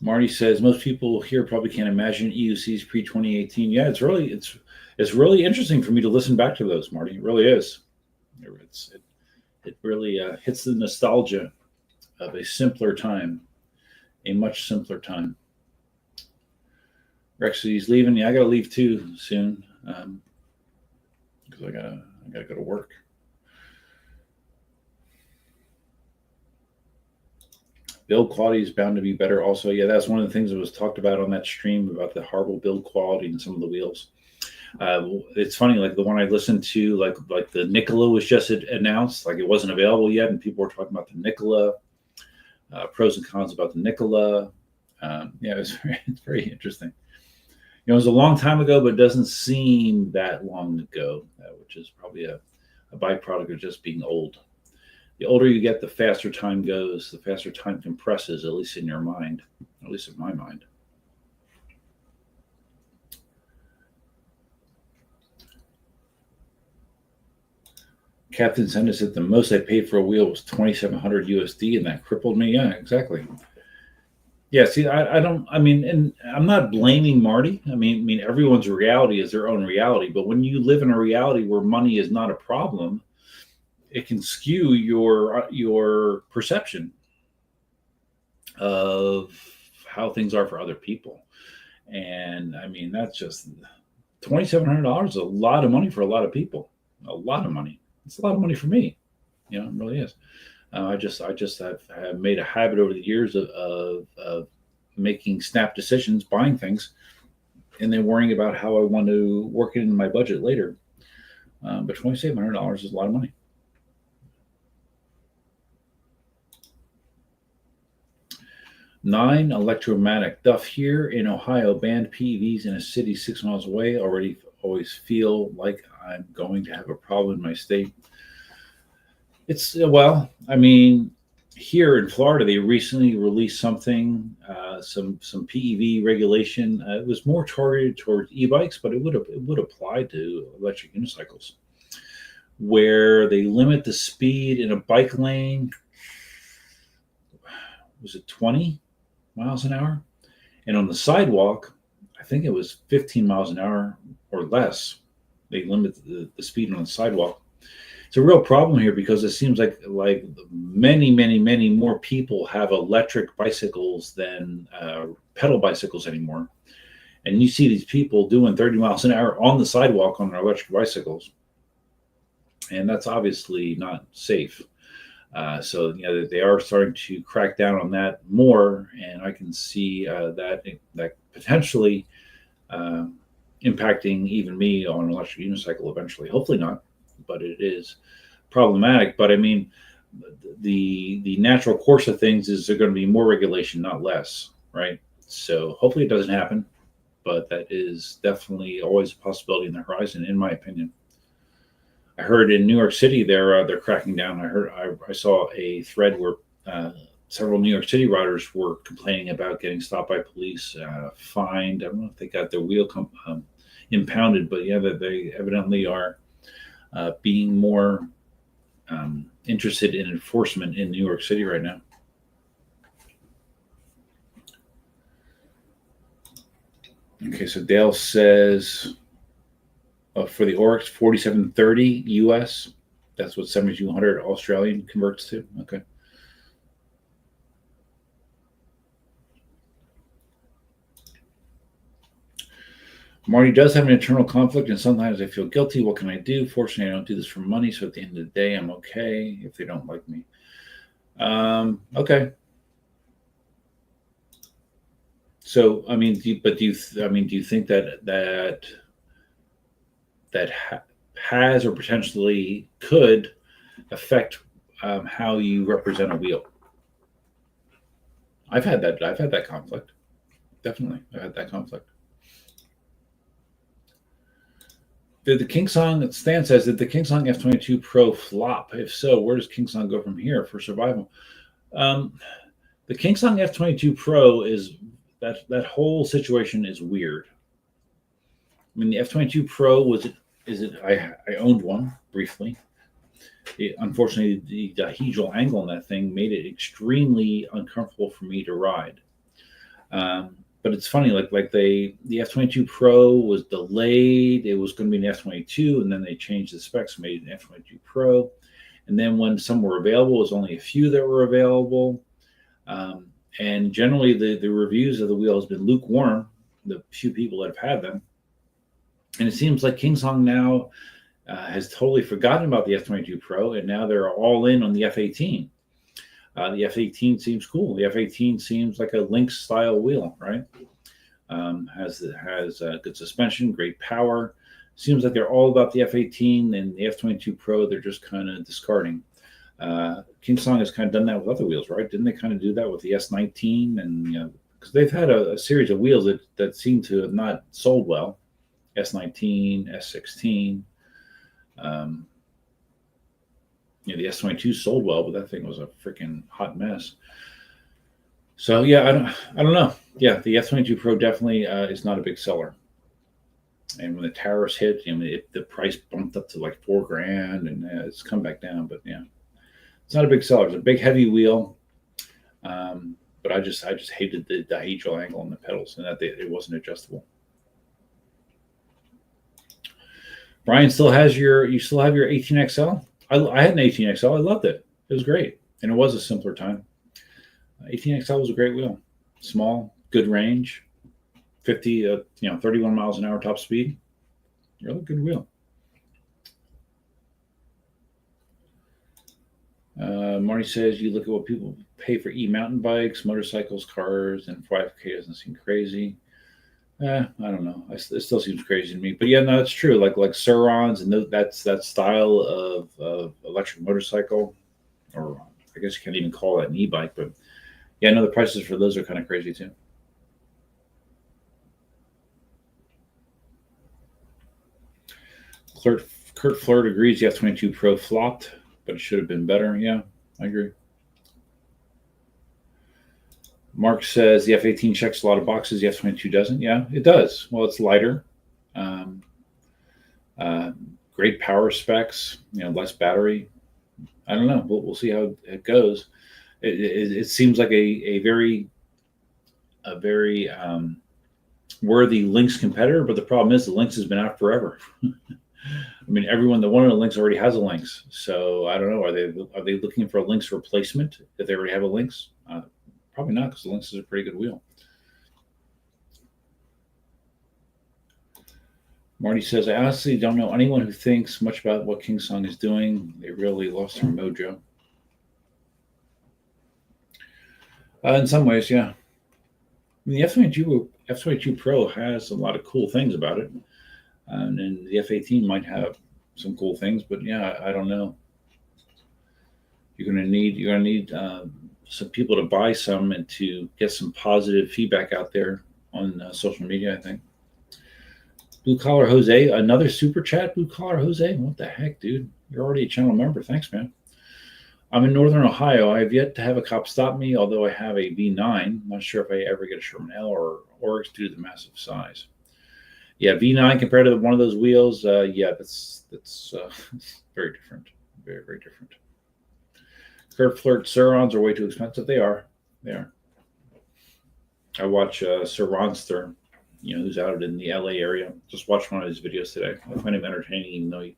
Marty says most people here probably can't imagine EUCs pre 2018. Yeah, it's really interesting for me to listen back to those, Marty. It really is. It really hits the nostalgia of a simpler time, a much simpler time. Rex, he's leaving. Yeah, I gotta leave too soon because I gotta go to work. Build quality is bound to be better. Also, yeah, that's one of the things that was talked about on that stream about the horrible build quality and some of the wheels. It's funny, like the one I listened to, like the Nikola was just announced, like it wasn't available yet, and people were talking about the Nikola, pros and cons about the Nikola. Yeah, it's very interesting. You know, it was a long time ago, but it doesn't seem that long ago, which is probably a byproduct of just being old. The older you get, the faster time goes, the faster time compresses, at least in your mind, at least in my mind. Captain Senda said the most I paid for a wheel was 2,700 USD, and that crippled me. Yeah, exactly. Yeah, see, I mean, and I'm not blaming Marty. I mean, everyone's reality is their own reality. But when you live in a reality where money is not a problem, it can skew your perception of how things are for other people. And I mean, that's just $2,700 is a lot of money for a lot of people. A lot of money. It's a lot of money for me. You know, it really is. I just have made a habit over the years of making snap decisions, buying things, and then worrying about how I want to work it into my budget later. But $2,700 is a lot of money. Nine electromagnetic. Duff here in Ohio banned PEVs in a city 6 miles away. Always feel like I'm going to have a problem in my state. It's well, I mean, here in Florida, they recently released something, some PEV regulation. It was more targeted towards e-bikes, but it would apply to electric unicycles, where they limit the speed in a bike lane. Was it 20 miles an hour? And on the sidewalk, I think it was 15 miles an hour or less. They limit the speed on the sidewalk. It's a real problem here because it seems like many more people have electric bicycles than pedal bicycles anymore. And you see these people doing 30 miles an hour on the sidewalk on their electric bicycles. And that's obviously not safe. So you know, they are starting to crack down on that more, and I can see that potentially impacting even me on an electric unicycle eventually. Hopefully not, but it is problematic. But I mean, the natural course of things is there going to be more regulation, not less, right? So hopefully it doesn't happen, but that is definitely always a possibility in the horizon, in my opinion. I heard in New York City they're cracking down. I saw a thread where several New York City riders were complaining about getting stopped by police, fined. I don't know if they got their wheel impounded, but yeah, that they evidently are being more interested in enforcement in New York City right now. Okay, so Dale says for the Orix 4730 US, that's what 7,200 Australian converts to. Okay. Marty does have an internal conflict, and sometimes I feel guilty. What can I do? Fortunately, I don't do this for money, so at the end of the day, I'm okay if they don't like me. Okay. So, I mean, do you think that has or potentially could affect how you represent a wheel. I've had that conflict. Definitely, I've had that conflict. Did the Kingsong, Stan says, did the Kingsong F22 Pro flop? If so, where does Kingsong go from here for survival? The Kingsong F22 Pro is that whole situation is weird. I mean, the F22 Pro I owned one briefly. Unfortunately, the dihedral angle on that thing made it extremely uncomfortable for me to ride. But it's funny, like the F22 Pro was delayed. It was going to be an F22, and then they changed the specs, made an F22 Pro. And then when some were available, it was only a few that were available. And generally, the reviews of the wheel has been lukewarm, the few people that have had them. And it seems like Kingsong now has totally forgotten about the F22 Pro, and now they're all in on the F18. The F18 seems cool. The F18 seems like a Lynx style wheel, right? Has good suspension, great power. Seems like they're all about the F18, and the F22 Pro they're just kind of discarding. Kingsong has kind of done that with other wheels, right? Didn't they kind of do that with the S19? And because they've had a series of wheels that seem to have not sold well. S19, S16. The S22 sold well, but that thing was a freaking hot mess. So yeah, I don't know. Yeah, the F22 Pro definitely is not a big seller. And when the tariffs hit, the price bumped up to like $4,000, and it's come back down. But yeah, it's not a big seller. It's a big heavy wheel, but I just hated the dihedral angle on the pedals, and that it wasn't adjustable. Brian, you still have your 18XL? I had an 18XL. I loved it. It was great, and it was a simpler time. 18XL was a great wheel. Small, good range, 31 miles an hour top speed. Really good wheel. Marty says, you look at what people pay for e-mountain bikes, motorcycles, cars, and 5K doesn't seem crazy. I don't know. It still seems crazy to me. But yeah, no, it's true. Like Surons and that style of electric motorcycle, or I guess you can't even call that an e-bike. But yeah, no, the prices for those are kind of crazy too. Kurt Flirt agrees the F22 Pro flopped, but it should have been better. Yeah, I agree. Mark says the F18 checks a lot of boxes. The F22 doesn't. Yeah, it does. Well, it's lighter. Great power specs. Less battery. I don't know. We'll see how it goes. It seems like a very worthy Lynx competitor, but the problem is the Lynx has been out forever. I mean, everyone that wanted a Lynx already has a Lynx. So I don't know. Are they looking for a Lynx replacement if they already have a Lynx? Probably not, because the Lynx is a pretty good wheel. Marty says, I honestly don't know anyone who thinks much about what Kingsong is doing. They really lost their mojo. In some ways, yeah. I mean, the F22 Pro has a lot of cool things about it. And then the F18 might have some cool things, but yeah, I don't know. You're gonna need some people to buy some and to get some positive feedback out there on social media, I think. Blue Collar Jose, another super chat. Blue Collar Jose, what the heck, dude? You're already a channel member. Thanks, man. I'm in Northern Ohio. I have yet to have a cop stop me, although I have a V9. I'm not sure if I ever get a Sherman L or Oryx due to the massive size. Yeah, V9 compared to one of those wheels, yeah, that's very different. Very, very different. Kurt Flirt Surons are way too expensive. They are. I watch Sir Ronster, who's out in the LA area. Just watched one of his videos today. I find him entertaining, even though he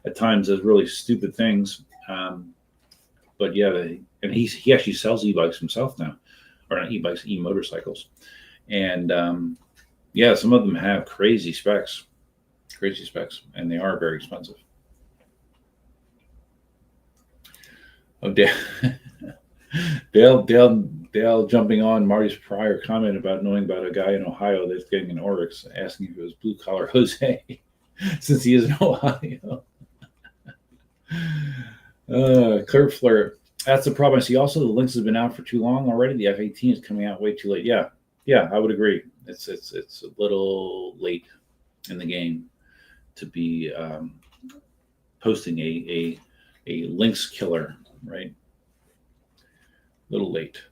at times does really stupid things. But yeah, and he actually sells e-bikes himself now, or not e-bikes, e-motorcycles. And yeah, some of them have crazy specs, and they are very expensive. Oh, Dale jumping on Marty's prior comment about knowing about a guy in Ohio that's getting an Oryx, asking if it was Blue Collar Jose. since he is in Ohio. Kurt Flirt. That's the problem. I see also the links has been out for too long already. The F-18 is coming out way too late. Yeah, I would agree. It's a little late in the game to be posting a links killer, right? A little late.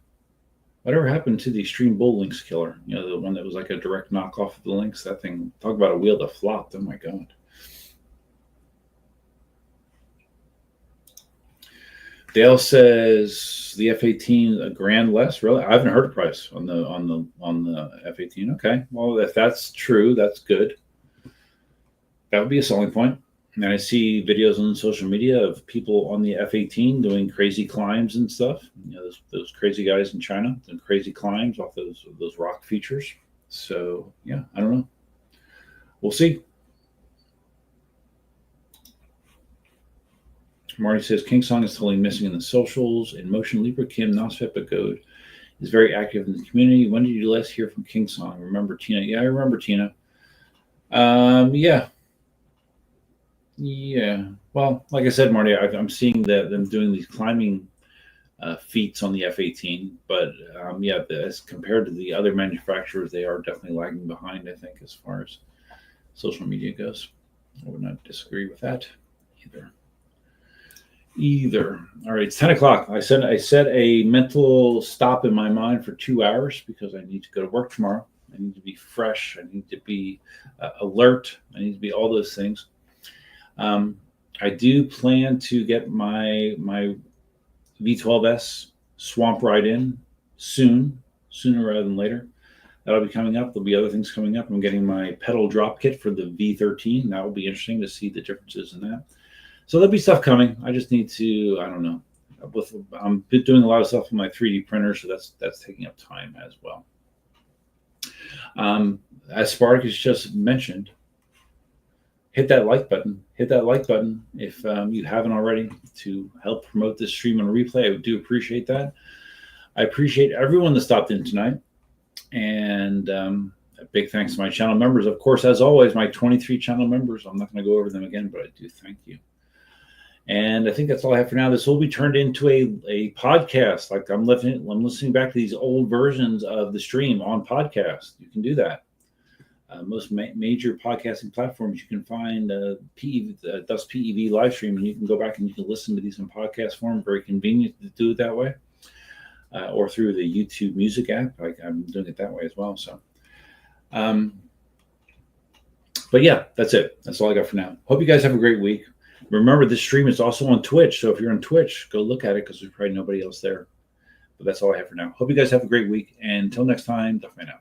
Whatever happened to the Stream Bull links killer? You know, the one that was like a direct knockoff of the links. That thing, talk about a wheel that flopped. Oh my god. Dale says the F-18 a grand less. Really, I haven't heard a price on the F-18. Okay, well if that's true, that's good. That would be a selling point. And I see videos on social media of people on the F-18 doing crazy climbs and stuff. You know, those crazy guys in China doing crazy climbs off those rock features. So yeah, I don't know. We'll see. Marty says King Song is totally missing in the socials. In Motion Libra Kim Nosfet Bagode is very active in the community. When did you last hear from King Song? Remember Tina? Yeah, I remember Tina. Yeah. Well, like I said, Marty, I'm seeing them doing these climbing feats on the F-18, but yeah, as compared to the other manufacturers, they are definitely lagging behind, I think, as far as social media goes. I would not disagree with that either. All right, it's 10 o'clock. I set a mental stop in my mind for 2 hours because I need to go to work tomorrow. I need to be fresh. I need to be alert. I need to be all those things. I do plan to get my V12S swamp ride in sooner rather than later. That'll be coming up. There'll be other things coming up. I'm getting my pedal drop kit for the V13. That will be interesting to see the differences in that. So there'll be stuff coming. I just need to, I don't know. I'm doing a lot of stuff on my 3D printer, so that's taking up time as well. As Spartacus just mentioned, hit that like button. Hit that like button if you haven't already to help promote this stream on replay. I do appreciate that. I appreciate everyone that stopped in tonight. And a big thanks to my channel members. Of course, as always, my 23 channel members. I'm not going to go over them again, but I do thank you. And I think that's all I have for now. This will be turned into a podcast. Like I'm listening back to these old versions of the stream on podcast. You can do that. Most major podcasting platforms, you can find PEV, Dust PEV live stream, and you can go back and you can listen to these in podcast form. Very convenient to do it that way, or through the YouTube Music app. I'm doing it that way as well. So, but yeah, that's it. That's all I got for now. Hope you guys have a great week. Remember, this stream is also on Twitch. So if you're on Twitch, go look at it because there's probably nobody else there. But that's all I have for now. Hope you guys have a great week. And until next time, Duffman out.